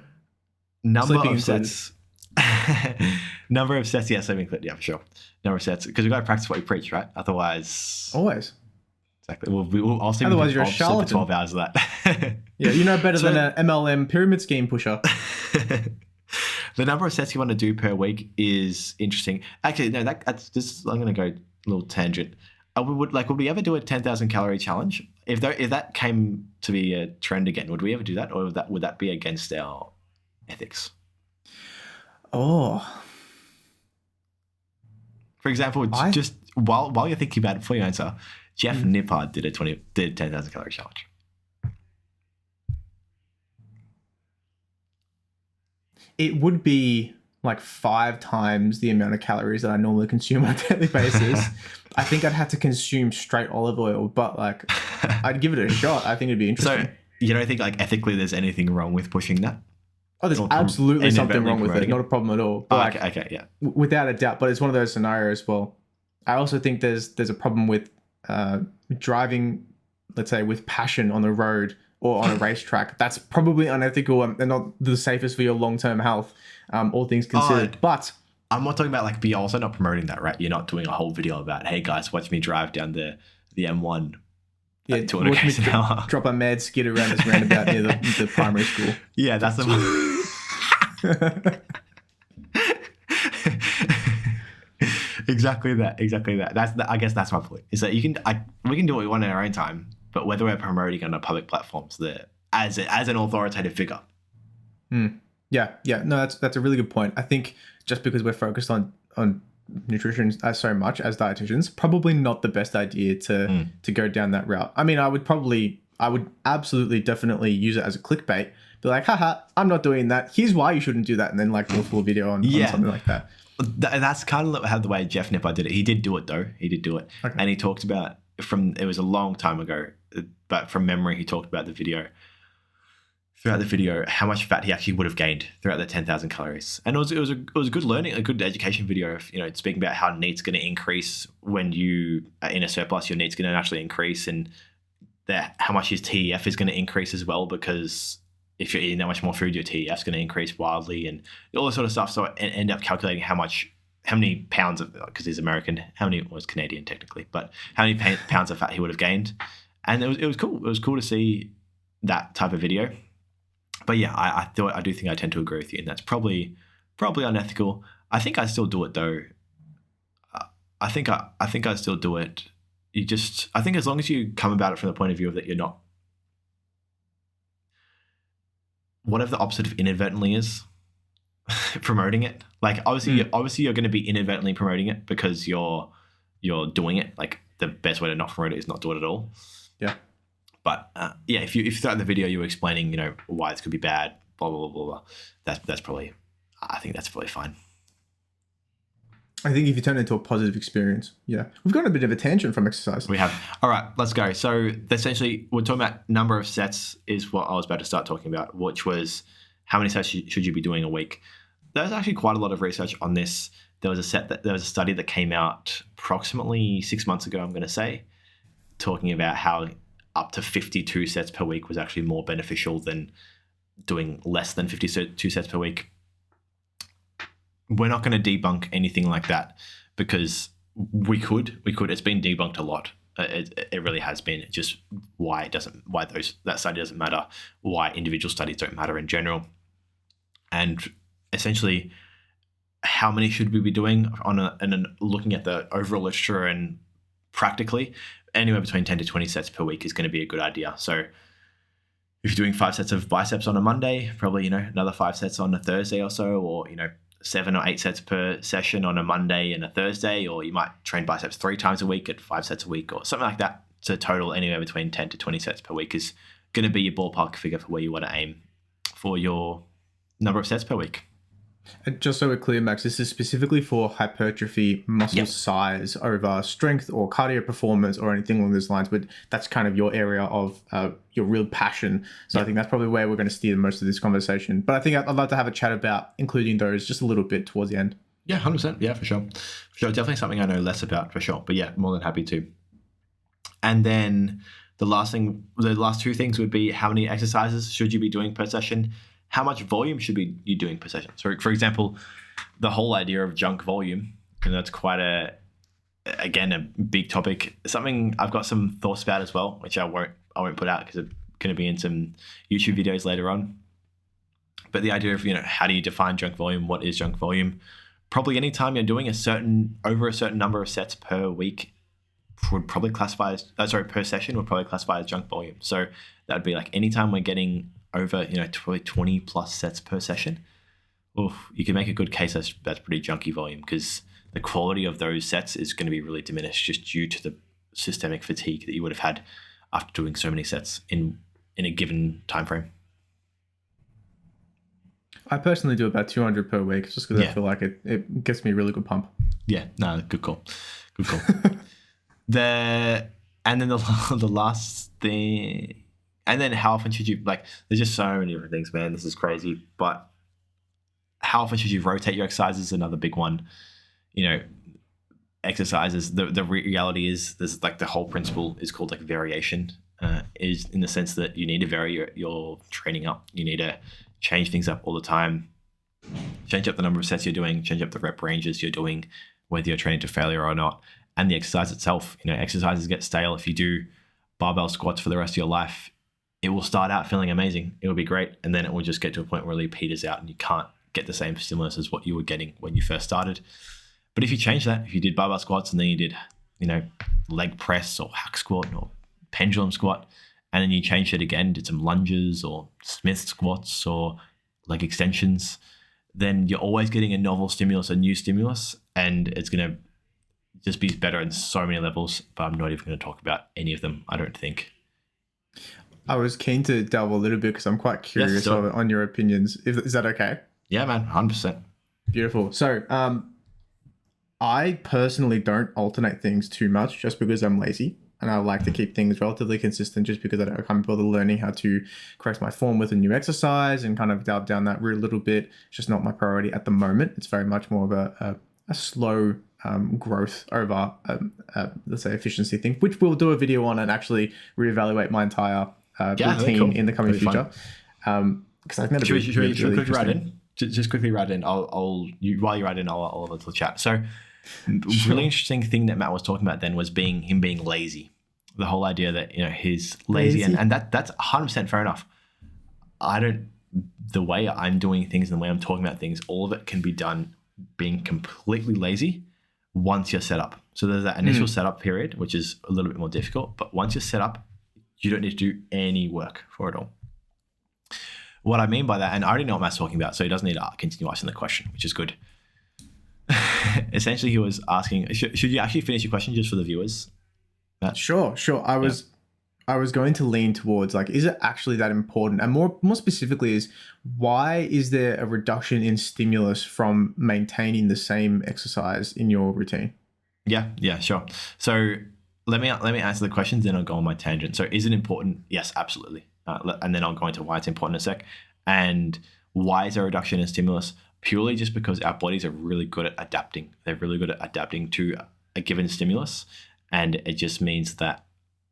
Number of sets. Yeah, sleeping included. Yeah, for sure. Number of sets, because we got to practice what we preach, right? Otherwise, always. Exactly. I'll sleep. Otherwise, you're a charlatan. For 12 hours of that. Yeah, you know better than an MLM pyramid scheme pusher. The number of sets you want to do per week is interesting. Actually, no, that's just, I'm going to go a little tangent. Would we ever do a 10,000 calorie challenge? If that came to be a trend again, would we ever do that, or would that be against our ethics? Oh. For example, just while you're thinking about it before you answer, Jeff Nippard did 10,000 calorie challenge. It would be like 5 times the amount of calories that I normally consume on a daily basis. I think I'd have to consume straight olive oil, but like I'd give it a shot. I think it'd be interesting. So you don't think like ethically there's anything wrong with pushing that? Oh, there's absolutely something wrong with it. Not a problem at all. But okay, yeah. Without a doubt. But it's one of those scenarios. Well, I also think there's a problem with driving, let's say, with passion on the road or on a racetrack. That's probably unethical and not the safest for your long-term health, all things considered. But I'm not talking about like, but you're also not promoting that, right? You're not doing a whole video about, hey guys, watch me drive down the M1 Yeah, at 200 watch me k's an hour. drop a mad skid around this roundabout near the primary school. Yeah, that's the one. Exactly that. I guess that's my point. Is that we can do what we want in our own time, but whether we're promoting on a public platforms there as an authoritative figure. Yeah. No, that's a really good point. I think just because we're focused on nutrition so much as dietitians, probably not the best idea to go down that route. I mean, I would absolutely definitely use it as a clickbait. Be like, haha, I'm not doing that. Here's why you shouldn't do that, and then like do a full video on something like that. That's kind of how the way Jeff Nipper did it. He did do it though. Okay. And he talked about it was a long time ago, but from memory, he talked about throughout the video how much fat he actually would have gained throughout the 10,000 calories. And it was a good learning, a good education video of, speaking about how NEAT's going to increase when you are in a surplus. Your NEAT's going to naturally increase, and how much his TEF is going to increase as well, because if you're eating that much more food, your TEF's going to increase wildly, and all this sort of stuff. So I end up calculating how many pounds of, because he's American, was Canadian technically, but how many pounds of fat he would have gained. And it was cool. It was cool to see that type of video. But yeah, I do think I tend to agree with you, and that's probably unethical. I think I still do it though. I think I still do it. I think as long as you come about it from the point of view of that you're not, whatever the opposite of inadvertently is, promoting it. Like obviously you're going to be inadvertently promoting it because you're doing it. Like the best way to not promote it is not do it at all. Yeah. But if you throughout the video you're explaining, why this could be bad, blah blah blah blah, that's probably, I think that's probably fine. I think if you turn it into a positive experience, yeah. We've got a bit of a tangent from exercise. We have. All right, let's go. So essentially, we're talking about number of sets is what I was about to start talking about, which was how many sets should you be doing a week. There's actually quite a lot of research on this. There was a study that came out approximately 6 months ago, I'm going to say, talking about how up to 52 sets per week was actually more beneficial than doing less than 52 sets per week. We're not going to debunk anything like that because we could. It's been debunked a lot. It really has been. Just why that study doesn't matter, why individual studies don't matter in general, and essentially how many should we be doing and looking at the overall literature, and practically anywhere between 10 to 20 sets per week is going to be a good idea. So if you're doing 5 sets of biceps on a Monday, probably another 5 sets on a Thursday or so, or 7 or 8 sets per session on a Monday and a Thursday, or you might train biceps 3 times a week at 5 sets a week or something like that. So total anywhere between 10 to 20 sets per week is going to be your ballpark figure for where you want to aim for your number of sets per week. And just so we're clear, Max, this is specifically for hypertrophy, muscle size over strength or cardio performance or anything along those lines, but that's kind of your area of your real passion. So I think that's probably where we're going to steer most of this conversation. But I think I'd love to have a chat about including those just a little bit towards the end. Yeah, 100%. Yeah, for sure. Definitely something I know less about, for sure. But yeah, more than happy to. And then the last 2 things would be, how many exercises should you be doing per session? How much volume should you doing per session? So, for example, the whole idea of junk volume, and that's quite a big topic. Something I've got some thoughts about as well, which I won't put out because it's going to be in some YouTube videos later on. But the idea of how do you define junk volume? What is junk volume? Probably any time you're doing over a certain number of sets per week would probably classify as per session would probably classify as junk volume. So that would be like anytime we're getting over probably 20 plus sets per session, you can make a good case that's pretty junky volume, because the quality of those sets is going to be really diminished just due to the systemic fatigue that you would have had after doing so many sets in a given time frame. I personally do about 200 per week just because I feel like it gets me a really good pump. Yeah, no, good call. And then the last thing. And then how often should you, there's just so many different things, man. This is crazy. But how often should you rotate your exercises is another big one. Exercises, the reality is there's the whole principle is called variation, is in the sense that you need to vary your training up. You need to change things up all the time. change up the number of sets you're doing, change up the rep ranges you're doing, whether you're training to failure or not, and the exercise itself. Exercises get stale. If you do barbell squats for the rest of your life, it will start out feeling amazing. It'll be great. And then it will just get to a point where it really peters out and you can't get the same stimulus as what you were getting when you first started. But if you change that, if you did barbell squats and then you did, leg press or hack squat or pendulum squat, and then you changed it again, did some lunges or Smith squats or leg extensions, then you're always getting a novel stimulus, a new stimulus, and it's going to just be better in so many levels, but I'm not even going to talk about any of them, I don't think. I was keen to delve a little bit because I'm quite curious on your opinions. Is that okay? Yeah, man, 100%. Beautiful. So I personally don't alternate things too much just because I'm lazy. And I like to keep things relatively consistent just because I can't bother learning how to correct my form with a new exercise and kind of delve down that route a little bit. It's just not my priority at the moment. It's very much more of a slow growth over, let's say, efficiency thing, which we'll do a video on and actually reevaluate my entire routine in the coming future. Because I think that'd be really quickly write in. Just quickly write in. While you write in, I'll have a little chat. So, really interesting thing that Matt was talking about then was him being lazy. The whole idea that he's lazy. And that's 100% fair enough. The way I'm doing things and the way I'm talking about things, all of it can be done being completely lazy once you're set up. So there's that initial setup period, which is a little bit more difficult. But once you're set up, you don't need to do any work for it all. What I mean by that, and I already know what Matt's talking about, so he doesn't need to continue asking the question, which is good. Essentially, he was asking, should you actually finish your question just for the viewers? Matt? Sure. I was going to lean towards is it actually that important? And more specifically is, why is there a reduction in stimulus from maintaining the same exercise in your routine? Yeah, sure. So let me answer the questions, then I'll go on my tangent. So is it important? Yes, absolutely. And then I'll go into why it's important in a sec. And why is there a reduction in stimulus? Purely just because our bodies are really good at adapting. They're really good at adapting to a given stimulus. And it just means that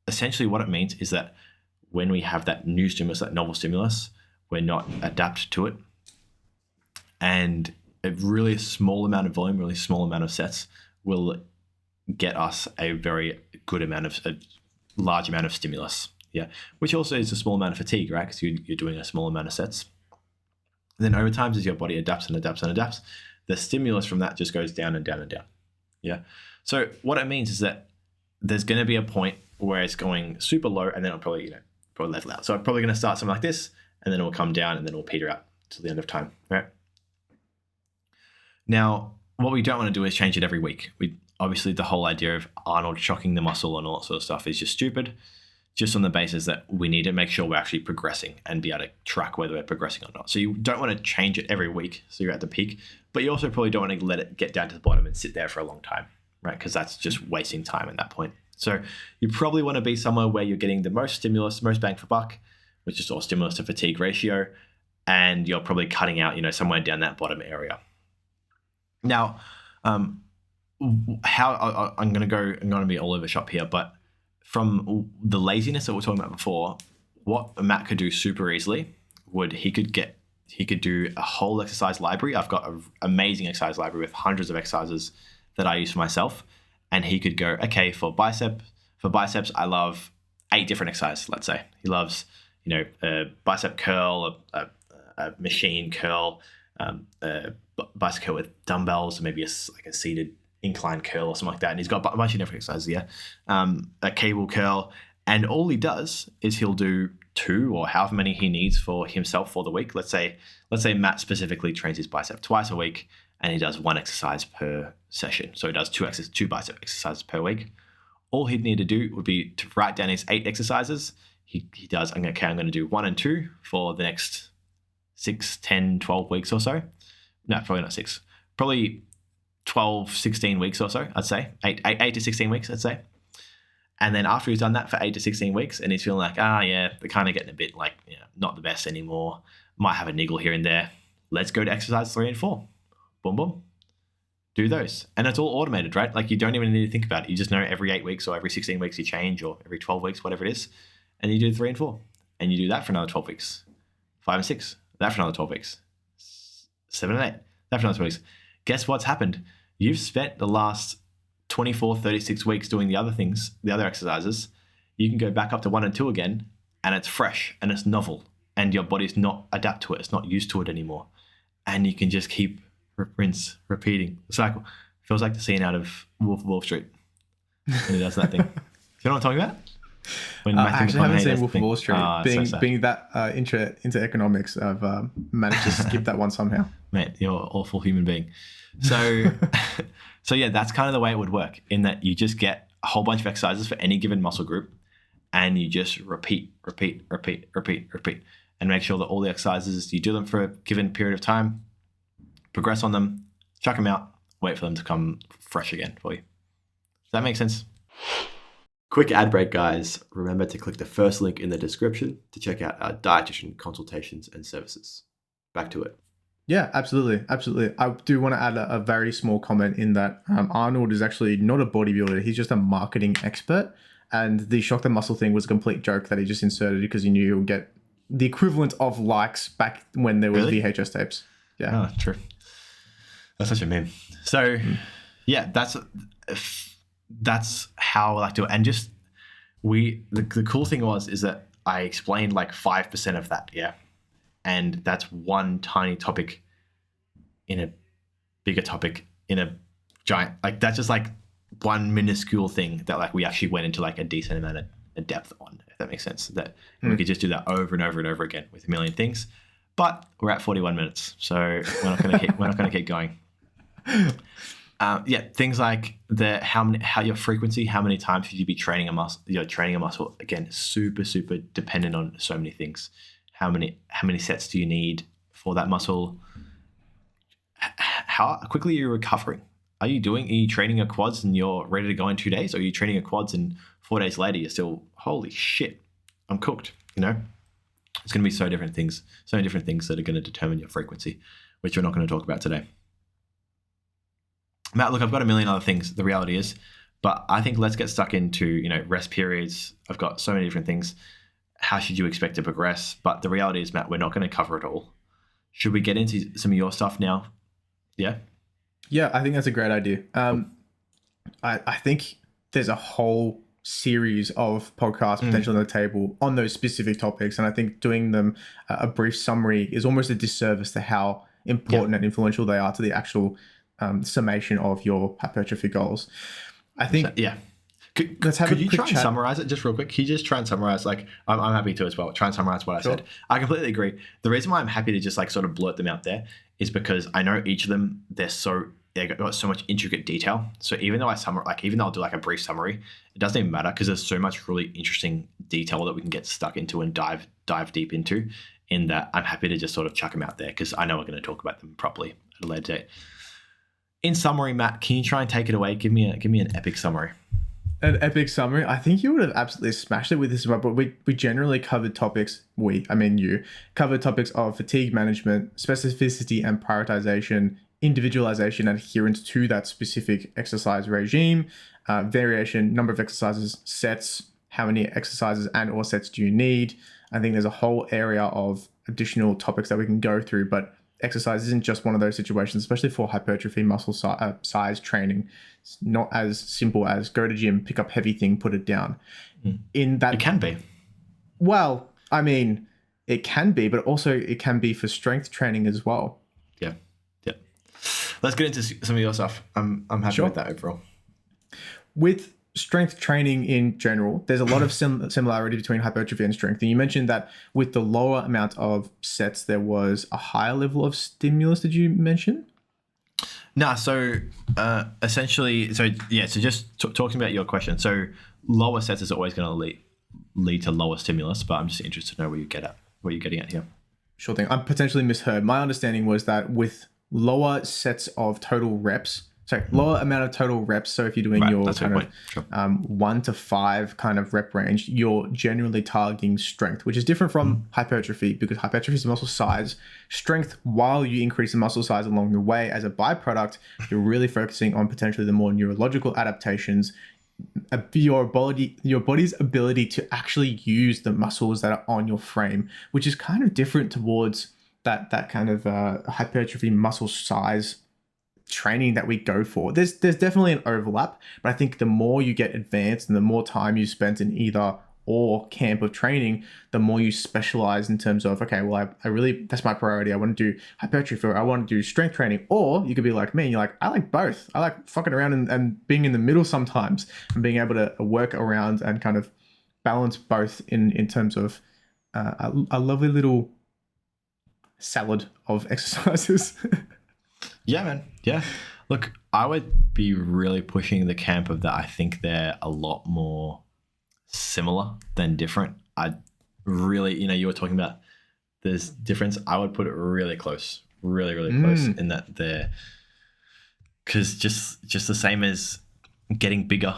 essentially what it means is that when we have that new stimulus, that novel stimulus, we're not adapted to it. And a really small amount of volume, really small amount of sets will get us a large amount of stimulus. Yeah, which also is a small amount of fatigue, right? Because you're doing a small amount of sets. And then over time, as your body adapts and adapts and adapts, the stimulus from that just goes down and down and down. Yeah. So what it means is that there's going to be a point where it's going super low, and then it'll probably level out. So I'm probably going to start something like this, and then it will come down, and then it will peter out till the end of time, right? Now, what we don't want to do is change it every week. Obviously, the whole idea of Arnold shocking the muscle and all that sort of stuff is just stupid. Just on the basis that we need to make sure we're actually progressing and be able to track whether we're progressing or not. So you don't want to change it every week so you're at the peak, but you also probably don't want to let it get down to the bottom and sit there for a long time, right? Because that's just wasting time at that point. So you probably want to be somewhere where you're getting the most stimulus, most bang for buck, which is all stimulus to fatigue ratio, and you're probably cutting out, somewhere down that bottom area. Now, I'm going to be all over shop here, but from the laziness that we were talking about before, what Matt could do super easily he could do a whole exercise library. I've got an amazing exercise library with hundreds of exercises that I use for myself. And he could go, okay, for biceps, I love 8 different exercises, let's say. He loves, a bicep curl, a machine curl, a bicep curl with dumbbells, maybe a seated incline curl or something like that. And he's got a bunch of different exercises, a cable curl. And all he does is he'll do 2 or however many he needs for himself for the week. Let's say Matt specifically trains his bicep twice a week, and he does 1 exercise per session. So he does 2 bicep exercises per week. All he'd need to do would be to write down his 8 exercises. He does, I'm going to do 1 and 2 for the next 6, 10, 12 weeks or so. No, probably not 6. Probably 12, 16 weeks or so, I'd say. 8 to 16 weeks, I'd say. And then after he's done that for 8 to 16 weeks and he's feeling like, they're kind of getting a bit not the best anymore. Might have a niggle here and there. Let's go to exercise 3 and 4. Boom, boom. Do those. And it's all automated, right? You don't even need to think about it. You just know every 8 weeks or every 16 weeks you change, or every 12 weeks, whatever it is. And you do 3 and 4. And you do that for another 12 weeks. 5 and 6. That for another 12 weeks. 7 and 8. After 9 weeks. Guess what's happened? You've spent the last 24, 36 weeks doing the other things, the other exercises. You can go back up to 1 and 2 again, and it's fresh and it's novel, and your body's not adapt to it. It's not used to it anymore. And you can just keep repeating the cycle. Feels like the scene out of Wolf of Wall Street when he does that thing. You know what I'm talking about? When I actually haven't seen Wolf of thing. Wall Street. Being that into economics, I've managed to skip that one somehow. Mate, you're an awful human being. So, so yeah, that's kind of the way it would work, in that you just get a whole bunch of exercises for any given muscle group, and you just repeat, and make sure that all the exercises, you do them for a given period of time, progress on them, chuck them out, wait for them to come fresh again for you. Does that make sense? Quick ad break, guys. Remember to click the first link in the description to check out our dietitian consultations and services. Back to it. Yeah, absolutely. Absolutely. I do want to add a very small comment in that Arnold is actually not a bodybuilder. He's just a marketing expert. And the shock the muscle thing was a complete joke that he just inserted because he knew he would get the equivalent of likes back when there was Really? VHS tapes. Yeah. Oh, true. That's such a meme. So, yeah, that's how I like to do it. And just the cool thing is that I explained like 5% of that, yeah. And that's one tiny topic in a bigger topic in a giant, like that's just like one minuscule thing that like we actually went into like a decent amount of depth on, if that makes sense. That we could just do that over and over and over again with a million things. But we're at 41 minutes, so we're not gonna keep going. Yeah, things like how your frequency, how many times should you be training a muscle? You're training a muscle, again, super dependent on so many things. How many sets do you need for that muscle? How quickly are you recovering? Are you training your quads and you're ready to go in 2 days? Or are you training your quads and 4 days later you're still, holy shit, I'm cooked, you know? It's going to be so many different things that are going to determine your frequency, which we're not going to talk about today. Matt, look, I've got a million other things, the reality is, but I think let's get stuck into, rest periods. I've got so many different things. How should you expect to progress? But the reality is, Matt, we're not going to cover it all. Should we get into some of your stuff now? Yeah? Yeah, I think that's a great idea. I think there's a whole series of podcasts potentially on the table on those specific topics. And I think doing them a brief summary is almost a disservice to how important and influential they are to the actual summation of your hypertrophy goals. I think... Yeah. Could you try and summarize it just real quick? Can you just try and summarize, like, I'm happy to as well, try and summarize what I said. I completely agree. The reason why I'm happy to just like sort of blurt them out there is because I know each of them, they've got so much intricate detail. So even though even though I'll do like a brief summary, it doesn't even matter because there's so much really interesting detail that we can get stuck into and dive deep into, in that I'm happy to just sort of chuck them out there because I know we're going to talk about them properly at a later date. In summary, Matt, can you try and take it away? Give me an epic summary. An epic summary. I think you would have absolutely smashed it with this one, but we generally covered topics, you covered topics of fatigue management, specificity and prioritization, individualization, adherence to that specific exercise regime, variation, number of exercises, sets, how many exercises and or sets do you need. I think there's a whole area of additional topics that we can go through, but exercise isn't just one of those situations, especially for hypertrophy muscle size training. It's not as simple as go to gym, pick up heavy thing, put it down. In that, it can be. Well, I mean, it can be, but also it can be for strength training as well. Yeah. Let's get into some of your stuff. I'm happy with that overall. With strength training in general, there's a lot of similarity between hypertrophy and strength. And you mentioned that with the lower amount of sets, there was a higher level of stimulus. Did you mention? No, so essentially, just talking about your question. So lower sets is always going to lead to lower stimulus, but I'm just interested to know where you're getting at here. Sure thing. I potentially misheard. My understanding was that with lower sets of total reps, lower amount of total reps. So if you're doing your kind of 1 to 5 kind of rep range, you're generally targeting strength, which is different from hypertrophy, because hypertrophy is muscle size. Strength, while you increase the muscle size along the way as a byproduct, you're really focusing on potentially the more neurological adaptations, your body's ability to actually use the muscles that are on your frame, which is kind of different towards that kind of hypertrophy muscle size training that we go for. There's definitely an overlap, but I think the more you get advanced and the more time you spent in either or camp of training, the more you specialize in terms of, okay, well, I really, that's my priority. I want to do hypertrophy, or I want to do strength training. Or you could be like me, and you're like, I like both. I like fucking around and being in the middle sometimes, and being able to work around and kind of balance both in terms of a lovely little salad of exercises. Yeah, man. Yeah. Look, I would be really pushing the camp of that. I think they're a lot more similar than different. I really, you were talking about this difference. I would put it really close, really, really close in that they're, because just the same as getting bigger,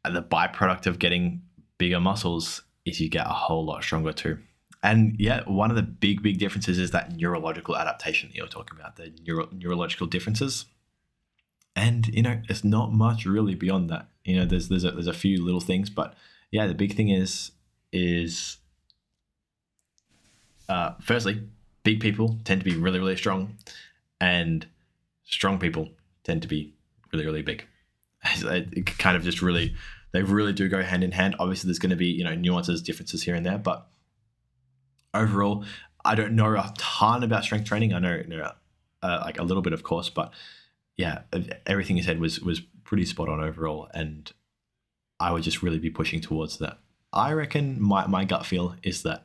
the byproduct of getting bigger muscles is you get a whole lot stronger too. And yeah, one of the big differences is that neurological adaptation that you're talking about, the neurological differences. And it's not much really beyond that. There's a few little things, but yeah, the big thing is firstly, big people tend to be really, really strong, and strong people tend to be really, really big. It kind of just really, they really do go hand in hand. Obviously, there's going to be nuances, differences here and there, but overall, I don't know a ton about strength training. I know like a little bit, of course, but yeah, everything you said was pretty spot on overall, and I would just really be pushing towards that. I reckon my gut feel is that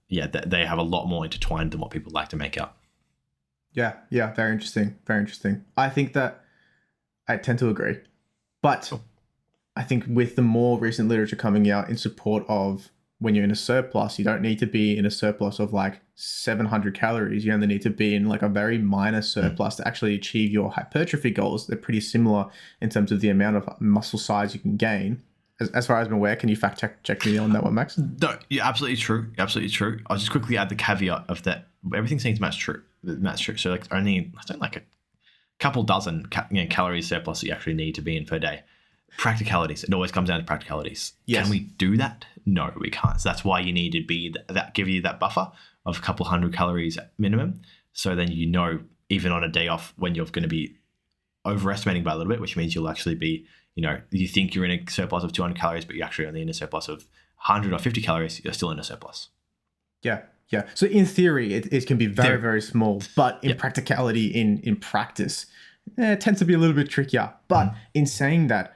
yeah, that they have a lot more intertwined than what people like to make out. Yeah, very interesting, very interesting. I think that I tend to agree, but I think with the more recent literature coming out in support of when you're in a surplus, you don't need to be in a surplus of like 700 calories. You only need to be in like a very minor surplus to actually achieve your hypertrophy goals. They're pretty similar in terms of the amount of muscle size you can gain. As far as I'm aware, can you fact check me on that one, Max? No, yeah, absolutely true. Absolutely true. I'll just quickly add the caveat of that. Everything seems match true. So like only, I don't like a couple dozen calories surplus that you actually need to be in per day. Practicalities. It always comes down to practicalities. Yes. Can we do that? No, we can't. So that's why you need to be that give you that buffer of a couple hundred calories minimum. So then even on a day off when you're going to be overestimating by a little bit, which means you'll actually be, you think you're in a surplus of 200 calories, but you're actually only in a surplus of 100 or 50 calories, you're still in a surplus. Yeah. So in theory, it can be very, very small, but in practicality, in practice, it tends to be a little bit trickier. But in saying that,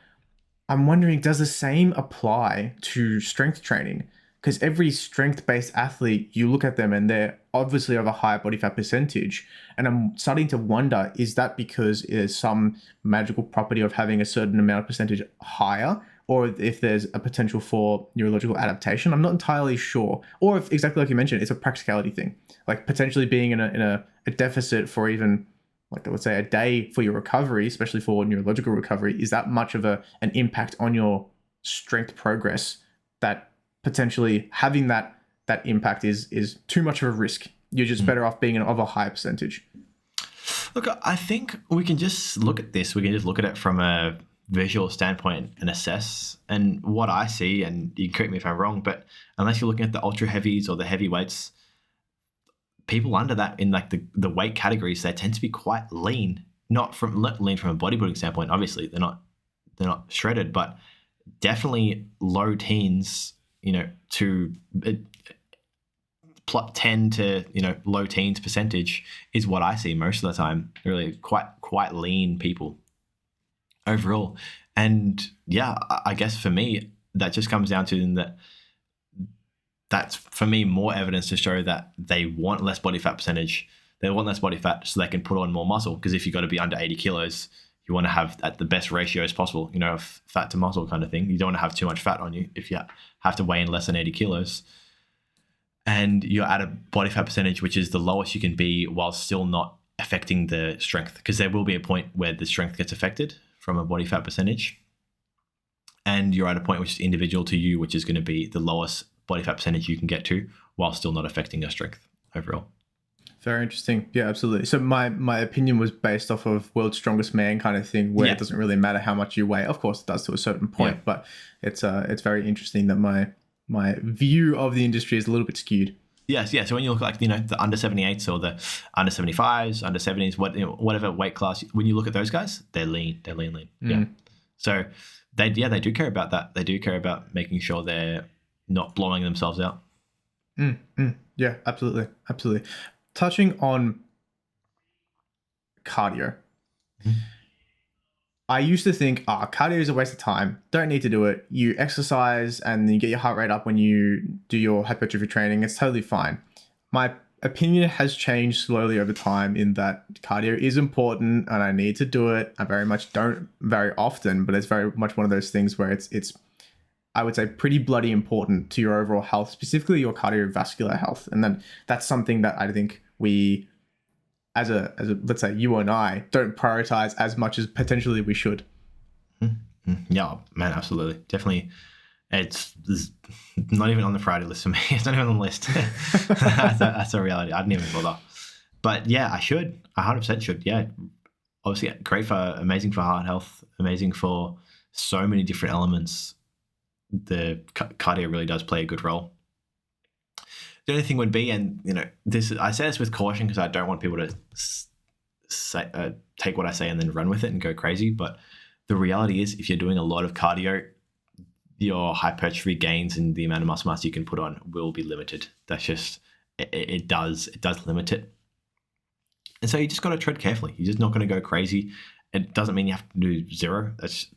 I'm wondering, does the same apply to strength training? Because every strength-based athlete, you look at them and they're obviously of a higher body fat percentage. And I'm starting to wonder, is that because there's some magical property of having a certain amount of percentage higher? Or if there's a potential for neurological adaptation? I'm not entirely sure. Or if, exactly like you mentioned, it's a practicality thing. Like potentially being in a deficit for even, like let's say, a day for your recovery, especially for neurological recovery, is that much of an impact on your strength progress that potentially having that impact is too much of a risk? You're just better off being of a higher percentage. Look, I think we can just look at this. We can just look at it from a visual standpoint and assess. And what I see, and you can correct me if I'm wrong, but unless you're looking at the ultra heavies or the heavyweights, people under that in like the weight categories, they tend to be quite lean. Not lean from a bodybuilding standpoint. Obviously, they're not shredded, but definitely low teens. To 10 to low teens percentage is what I see most of the time. Really quite lean people overall. And yeah, I guess for me that just comes down to that's for me more evidence to show that they want less body fat percentage. They want less body fat so they can put on more muscle, because if you've got to be under 80 kilos, you want to have at the best ratio as possible, fat to muscle kind of thing. You don't want to have too much fat on you if you have to weigh in less than 80 kilos. And you're at a body fat percentage which is the lowest you can be while still not affecting the strength, because there will be a point where the strength gets affected from a body fat percentage. And you're at a point which is individual to you, which is going to be the lowest body fat percentage you can get to while still not affecting your strength overall. Very interesting. Yeah, absolutely. So my opinion was based off of World's Strongest Man kind of thing, where it doesn't really matter how much you weigh. Of course, it does to a certain point, but it's very interesting that my view of the industry is a little bit skewed. Yes, yeah. So when you look at, like, the under 78s or the under 75s, under 70s, whatever weight class, when you look at those guys, they're lean. They're lean. Yeah. So they do care about that. They do care about making sure they're not blowing themselves out. Yeah, absolutely. Absolutely. Touching on cardio. I used to think, cardio is a waste of time. Don't need to do it. You exercise and you get your heart rate up when you do your hypertrophy training. It's totally fine. My opinion has changed slowly over time in that cardio is important and I need to do it. I very much don't very often, but it's very much one of those things where it's I would say pretty bloody important to your overall health, specifically your cardiovascular health. And then that's something that I think we as a let's say you and I don't prioritize as much as potentially we should. Yeah, man, absolutely. Definitely. It's not even on the priority list for me. It's not even on the list. That's a reality. I didn't even bother. But yeah, I should. I 100% should. Yeah. Obviously, amazing for heart health, amazing for so many different elements. The cardio really does play a good role. The only thing would be, and I say this with caution because I don't want people to take what I say and then run with it and go crazy. But the reality is, if you're doing a lot of cardio, your hypertrophy gains and the amount of muscle mass you can put on will be limited. That's just it does limit it. And so you just got to tread carefully. You're just not going to go crazy. It doesn't mean you have to do zero. That's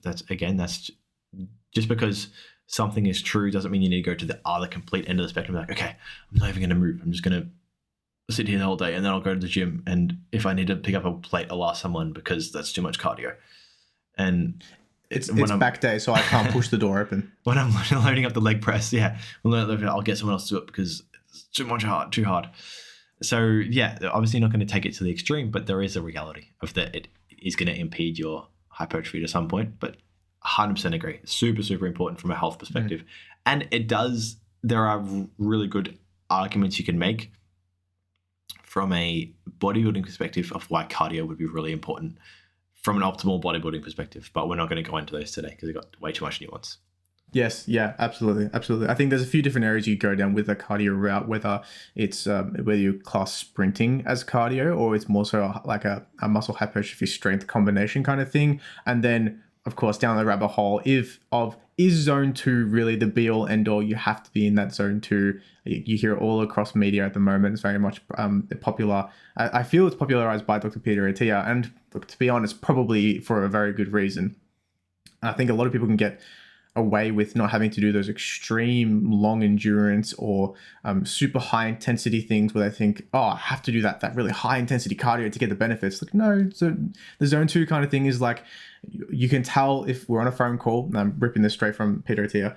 just because something is true doesn't mean you need to go to the other complete end of the spectrum. Like, okay, I'm not even going to move. I'm just going to sit here the whole day and then I'll go to the gym. And if I need to pick up a plate, I'll ask someone because that's too much cardio. And it's back day, so I can't push the door open. When I'm loading up the leg press, I'll get someone else to do it because it's too hard. So yeah, obviously not going to take it to the extreme, but there is a reality of that it is going to impede your hypertrophy to some point. But 100% agree. Super, super important from a health perspective. And there are really good arguments you can make from a bodybuilding perspective of why cardio would be really important from an optimal bodybuilding perspective. But we're not going to go into those today because we've got way too much nuance. Yes, yeah, absolutely. I think there's a few different areas you go down with a cardio route, whether it's whether you class sprinting as cardio or it's more so like a muscle hypertrophy strength combination kind of thing. And then, of course, down the rabbit hole is zone 2 really the be all end all? You have to be in that zone 2. You hear it all across media at the moment. It's very much popular. I feel it's popularized by Dr. Peter Attia, and look, to be honest, probably for a very good reason. I think a lot of people can get away with not having to do those extreme long endurance or super high intensity things where they think, I have to do that really high intensity cardio to get the benefits. Like, no, so the zone 2 kind of thing is like, you can tell if we're on a phone call, and I'm ripping this straight from Peter Attia.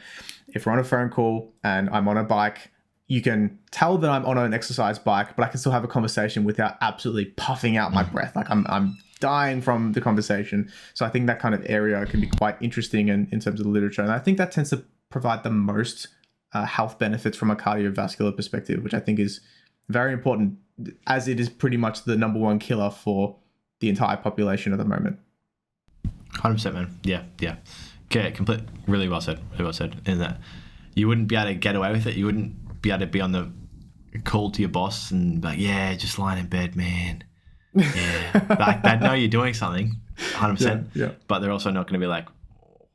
If we're on a phone call and I'm on a bike, you can tell that I'm on an exercise bike, but I can still have a conversation without absolutely puffing out my breath. Like I'm dying from the conversation. So I think that kind of area can be quite interesting in terms of the literature. And I think that tends to provide the most health benefits from a cardiovascular perspective, which I think is very important, as it is pretty much the number one killer for the entire population at the moment. 100%, man. Yeah. Okay, really well said. In that you wouldn't be able to get away with it. You wouldn't be able to be on the call to your boss and be like, yeah, just lying in bed, man. Yeah, like they know you're doing something, 100%. Yeah. But they're also not going to be like,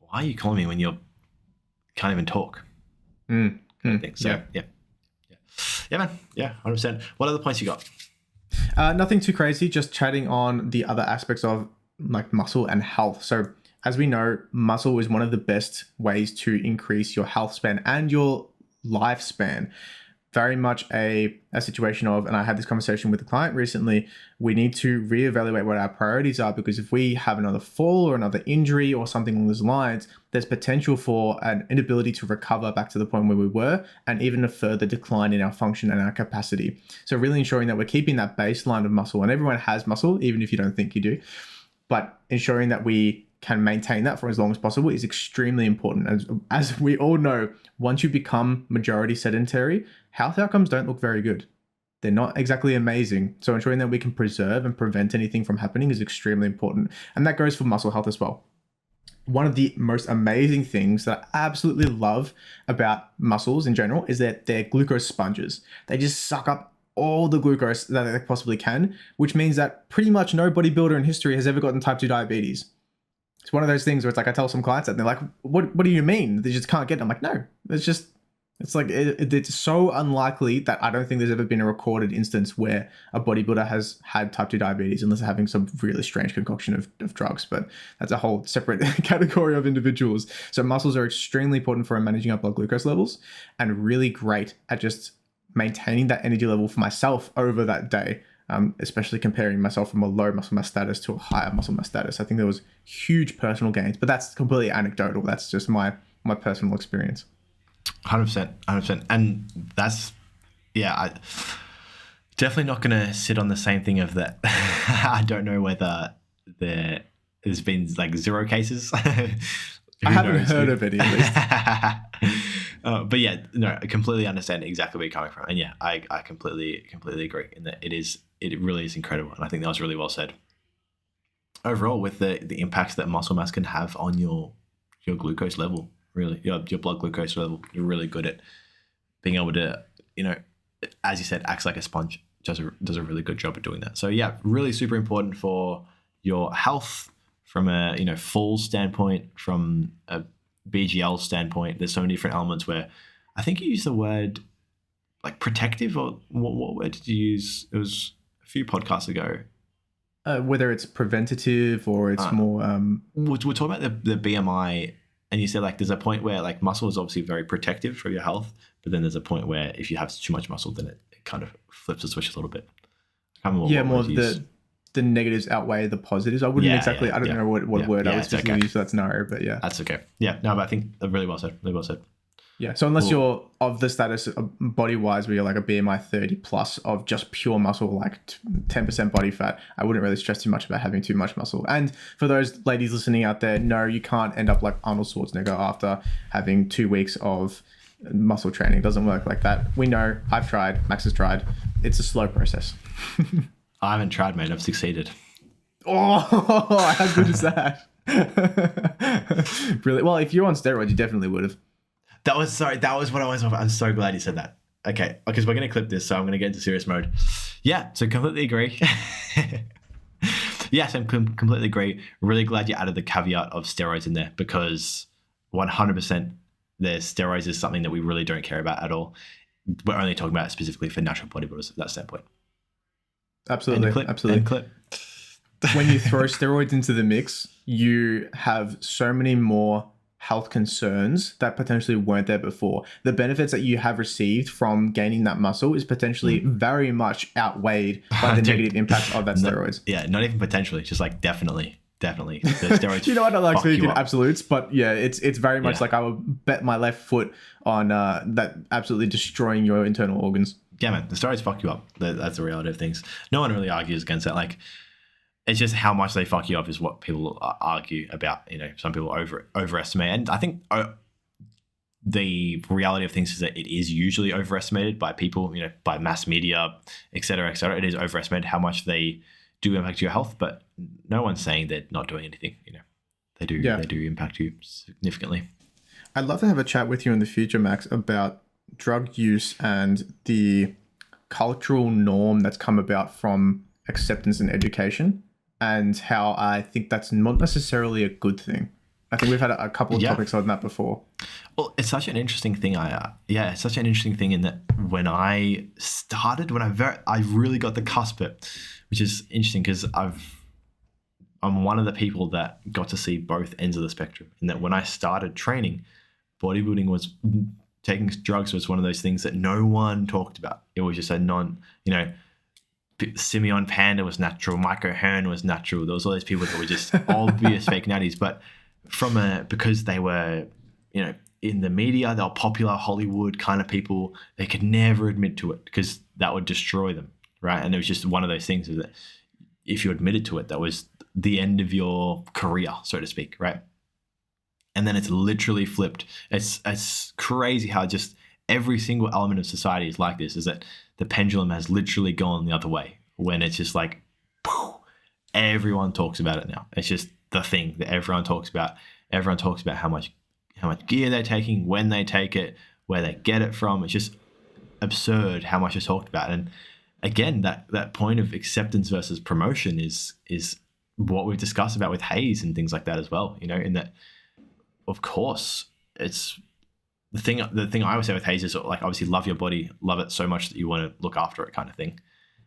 why are you calling me when you can't even talk? Kind of thing. So yeah, man. Yeah, 100%. What other points you got? Nothing too crazy. Just chatting on the other aspects of like muscle and health. So as we know, muscle is one of the best ways to increase your health span and your lifespan. Very much a situation of, and I had this conversation with a client recently, we need to reevaluate what our priorities are, because if we have another fall or another injury or something along those lines, there's potential for an inability to recover back to the point where we were, and even a further decline in our function and our capacity. So really ensuring that we're keeping that baseline of muscle, and everyone has muscle, even if you don't think you do, but ensuring that we can maintain that for as long as possible is extremely important. As we all know, once you become majority sedentary, health outcomes don't look very good. They're not exactly amazing. So ensuring that we can preserve and prevent anything from happening is extremely important. And that goes for muscle health as well. One of the most amazing things that I absolutely love about muscles in general is that they're glucose sponges. They just suck up all the glucose that they possibly can, which means that pretty much no bodybuilder in history has ever gotten type 2 diabetes. It's one of those things where it's like I tell some clients that and they're like, what do you mean? They just can't get it. I'm like, no, it's like it's so unlikely that I don't think there's ever been a recorded instance where a bodybuilder has had type 2 diabetes unless they're having some really strange concoction of drugs. But that's a whole separate category of individuals. So muscles are extremely important for managing our blood glucose levels and really great at just maintaining that energy level for myself over that day. Especially comparing myself from a low muscle mass status to a higher muscle mass status. I think there was huge personal gains, but that's completely anecdotal. That's just my personal experience. 100%. And that's, yeah, I definitely not going to sit on the same thing of that. I don't know whether there's been like 0 cases. I haven't heard of any at least. But yeah, no, I completely understand exactly where you're coming from. And yeah, I completely agree in that it really is incredible. And I think that was really well said. Overall, with the impacts that muscle mass can have on your glucose level, really, your blood glucose level, you're really good at being able to, as you said, acts like a sponge, does a really good job at doing that. So yeah, really super important for your health from a, full standpoint, from a BGL standpoint. There's so many different elements where I think you used the word like protective, or what word did you use? It was a few podcasts ago. Whether it's preventative or it's more... We're talking about the BMI, and you said like there's a point where like muscle is obviously very protective for your health, but then there's a point where if you have too much muscle, then it kind of flips the switch a little bit. More the negatives outweigh the positives. I wouldn't exactly... I don't know what word I was specifically used for that scenario, but yeah. That's okay. Yeah, no, but I think really well said. Really well said. Yeah, so unless you're of the status body-wise where you're like a BMI 30 plus of just pure muscle, like 10% body fat, I wouldn't really stress too much about having too much muscle. And for those ladies listening out there, no, you can't end up like Arnold Schwarzenegger after having 2 weeks of muscle training. It doesn't work like that. We know. I've tried. Max has tried. It's a slow process. I haven't tried, mate. I've succeeded. Oh, how good is that? Brilliant. Well, if you're on steroids, you definitely would have. That was what I was. I'm so glad you said that. Okay, because we're going to clip this, so I'm going to get into serious mode. Yeah, so completely agree. Yes, I completely agree. Really glad you added the caveat of steroids in there, because 100% the steroids is something that we really don't care about at all. We're only talking about it specifically for natural bodybuilders at that standpoint. Absolutely. Absolutely. Clip. When you throw steroids into the mix, you have so many more health concerns that potentially weren't there before. The benefits that you have received from gaining that muscle is potentially very much outweighed by the negative impact of that steroids. Yeah, not even potentially, just like definitely. The steroids. You know what? I like speaking in absolutes, but yeah, it's very much like I would bet my left foot on that absolutely destroying your internal organs. Yeah, man, the steroids fuck you up. That's the reality of things. No one really argues against that. Like, it's just how much they fuck you up is what people argue about. Some people overestimate. And I think the reality of things is that it is usually overestimated by people, by mass media, et cetera, et cetera. It is overestimated how much they do impact your health, but no one's saying they're not doing anything. They do impact you significantly. I'd love to have a chat with you in the future, Max, about drug use and the cultural norm that's come about from acceptance and education, and how I think that's not necessarily a good thing. I think we've had a couple of topics on that before. Well, it's such an interesting thing. It's such an interesting thing in that when I really got the cusp it, which is interesting because I'm one of the people that got to see both ends of the spectrum. In that when I started training, bodybuilding taking drugs was one of those things that no one talked about. It was just a Simeon Panda was natural, Micro Hearn was natural. There was all these people that were just obvious fake natties, but because they were, in the media, they were popular Hollywood kind of people. They could never admit to it because that would destroy them, right? And it was just one of those things that if you admitted to it, that was the end of your career, so to speak, right? And then it's literally flipped. It's crazy how just every single element of society is like this, is that the pendulum has literally gone the other way when it's just like, everyone talks about it now. It's just the thing that everyone talks about. Everyone talks about how much gear they're taking, when they take it, where they get it from. It's just absurd how much is talked about. And again, that point of acceptance versus promotion is what we've discussed about with Hayes and things like that as well. You know, in that, of course, it's the thing I always say with Hayes is like, obviously love your body, love it so much that you want to look after it, kind of thing.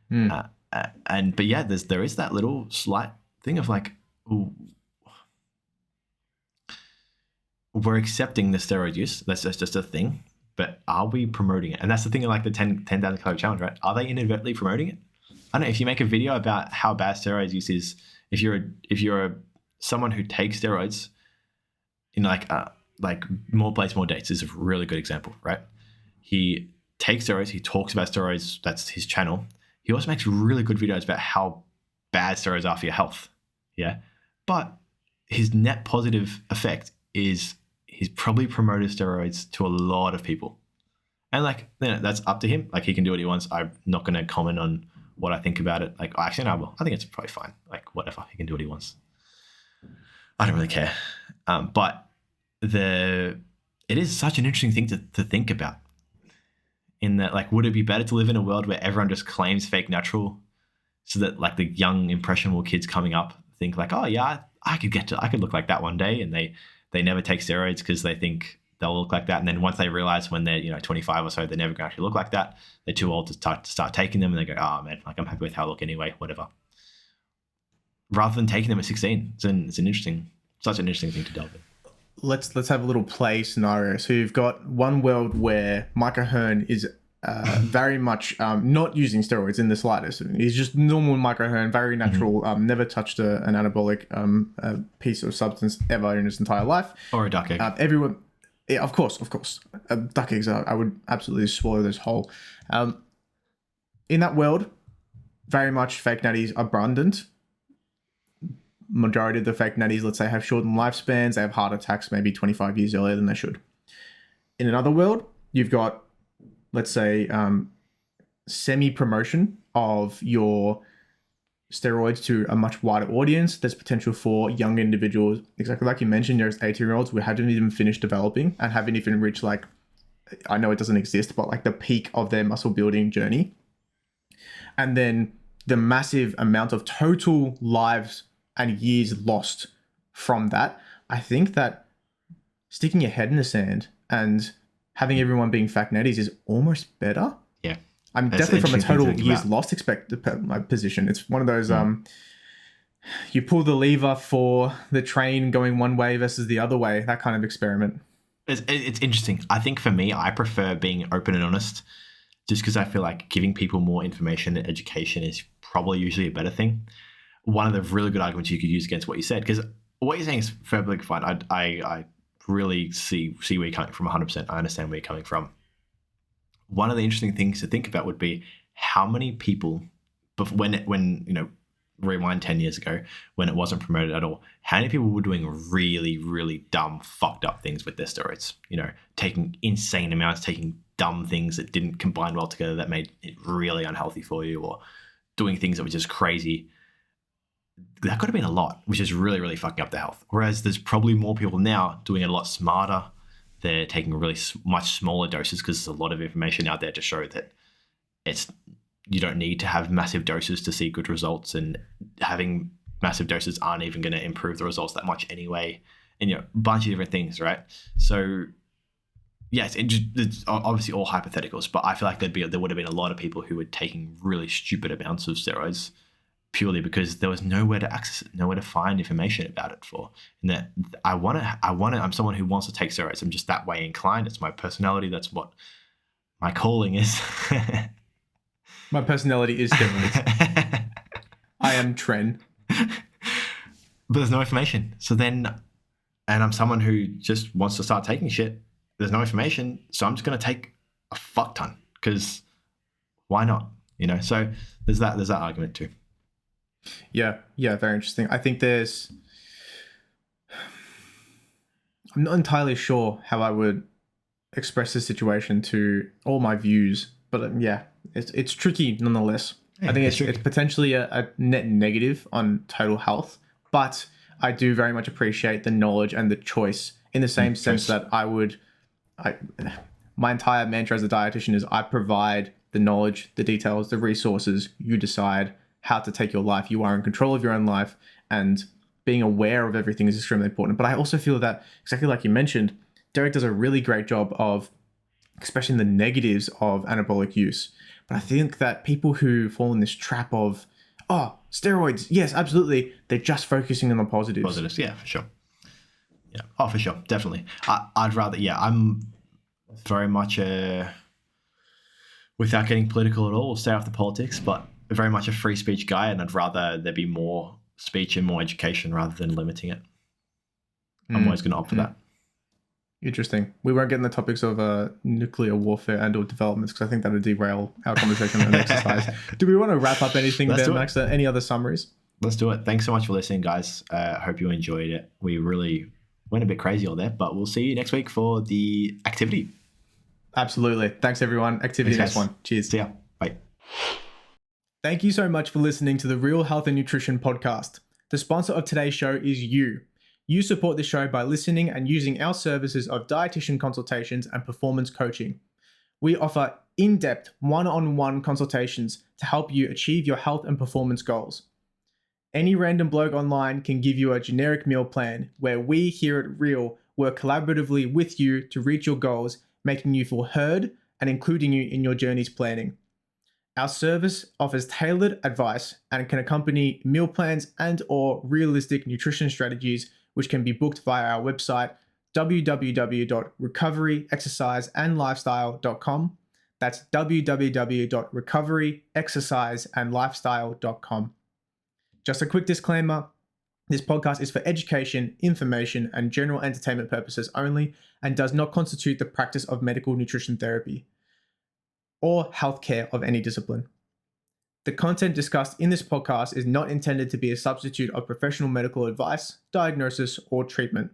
But yeah, there is that little slight thing of like, ooh, we're accepting the steroid use. That's just a thing. But are we promoting it? And that's the thing of like the 10,000 calorie challenge, right? Are they inadvertently promoting it? I don't know. If you make a video about how bad steroids use is, if you're someone who takes steroids, in like More Plates, More Dates is a really good example, right? He takes steroids. He talks about steroids. That's his channel. He also makes really good videos about how bad steroids are for your health. Yeah. But his net positive effect is he's probably promoted steroids to a lot of people. And like, you know, that's up to him. Like, he can do what he wants. I'm not going to comment on what I think about it. Like, actually, no, well, I think it's probably fine. Like, whatever. He can do what he wants. I don't really care. But it is such an interesting thing to think about. In that, like, would it be better to live in a world where everyone just claims fake natural, so that like the young impressionable kids coming up think like, oh yeah, I could look like that one day, and they never take steroids because they think they'll look like that, and then once they realize when they're 25 or so, they're never going to actually look like that. They're too old to start taking them, and they go, oh man, like I'm happy with how I look anyway, whatever. Rather than taking them at 16, it's such an interesting thing to delve in. Let's have a little play scenario. So you've got one world where Micah Hearn is very much not using steroids in the slightest. He's just normal Micah Hearn, very natural, never touched an anabolic piece of substance ever in his entire life. Or a duck egg. Everyone, yeah, of course. Duck eggs, I would absolutely swallow this whole. In that world, very much fake natties abundant. Majority of the fake natties, let's say, have shortened lifespans. They have heart attacks maybe 25 years earlier than they should. In another world, you've got, let's say, semi-promotion of your steroids to a much wider audience. There's potential for young individuals, exactly like you mentioned, there's 18-year-olds who haven't even finished developing and haven't even reached, like, I know it doesn't exist, but like the peak of their muscle building journey. And then the massive amount of total lives and years lost from that. I think that sticking your head in the sand and having everyone being fat natties is almost better. Yeah. I'm definitely from a total years lost position. It's one of those, you pull the lever for the train going one way versus the other way, that kind of experiment. It's interesting. I think for me, I prefer being open and honest, just because I feel like giving people more information and education is probably usually a better thing. One of the really good arguments you could use against what you said, because what you're saying is perfectly fine. I really see where you're coming from 100%. I understand where you're coming from. One of the interesting things to think about would be how many people, when rewind 10 years ago, when it wasn't promoted at all, how many people were doing really, really dumb, fucked up things with their steroids? Taking insane amounts, taking dumb things that didn't combine well together that made it really unhealthy for you, or doing things that were just crazy. That could have been a lot, which is really, really fucking up their health. Whereas there's probably more people now doing it a lot smarter. They're taking really much smaller doses because there's a lot of information out there to show that you don't need to have massive doses to see good results, and having massive doses aren't even going to improve the results that much anyway. And a bunch of different things, right? So yes, it's obviously all hypotheticals, but I feel like there would have been a lot of people who were taking really stupid amounts of steroids purely because there was nowhere to access it, nowhere to find information about it for. And that I'm someone who wants to take steroids. I'm just that way inclined. It's my personality. That's what my calling is. My personality is steroids. I am Tren. But there's no information. And I'm someone who just wants to start taking shit. There's no information. So I'm just going to take a fuck ton because why not? So there's that argument too. Yeah, very interesting. I think I'm not entirely sure how I would express the situation to all my views, but it's tricky nonetheless. I think it's potentially a net negative on total health, but I do very much appreciate the knowledge and the choice in the same sense that my entire mantra as a dietitian is I provide the knowledge, the details, the resources. You decide how to take your life. You are in control of your own life, and being aware of everything is extremely important. But I also feel that, exactly like you mentioned, Derek does a really great job of expressing the negatives of anabolic use. But I think that people who fall in this trap of, oh, steroids, yes, absolutely, they're just focusing on the positives. Positives, yeah, for sure. Yeah, oh, for sure, definitely. I'd rather, I'm very much without getting political at all, stay off the politics, but very much a free speech guy, and I'd rather there be more speech and more education rather than limiting it. I'm always going to opt for that. Interesting. We won't get in the topics of nuclear warfare and or developments because I think that would derail our conversation on exercise. Do we want to wrap up anything there, Max? Any other summaries? Let's do it. Thanks so much for listening, guys. I hope you enjoyed it. We really went a bit crazy on there, but we'll see you next week for the activity. Absolutely. Thanks, everyone. Activity next one. Cheers. See ya. Bye. Thank you so much for listening to the Real Health and Nutrition podcast. The sponsor of today's show is you. You support the show by listening and using our services of dietitian consultations and performance coaching. We offer in-depth one-on-one consultations to help you achieve your health and performance goals. Any random bloke online can give you a generic meal plan where we here at R.E.A.L work collaboratively with you to reach your goals, making you feel heard and including you in your journey's planning. Our service offers tailored advice and can accompany meal plans and or realistic nutrition strategies which can be booked via our website, www.recoveryexerciseandlifestyle.com. That's www.recoveryexerciseandlifestyle.com. Just a quick disclaimer, this podcast is for education, information, and general entertainment purposes only and does not constitute the practice of medical nutrition therapy or healthcare of any discipline. The content discussed in this podcast is not intended to be a substitute of professional medical advice, diagnosis, or treatment.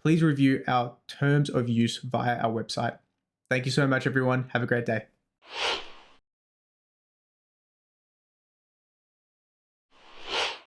Please review our terms of use via our website. Thank you so much, everyone. Have a great day.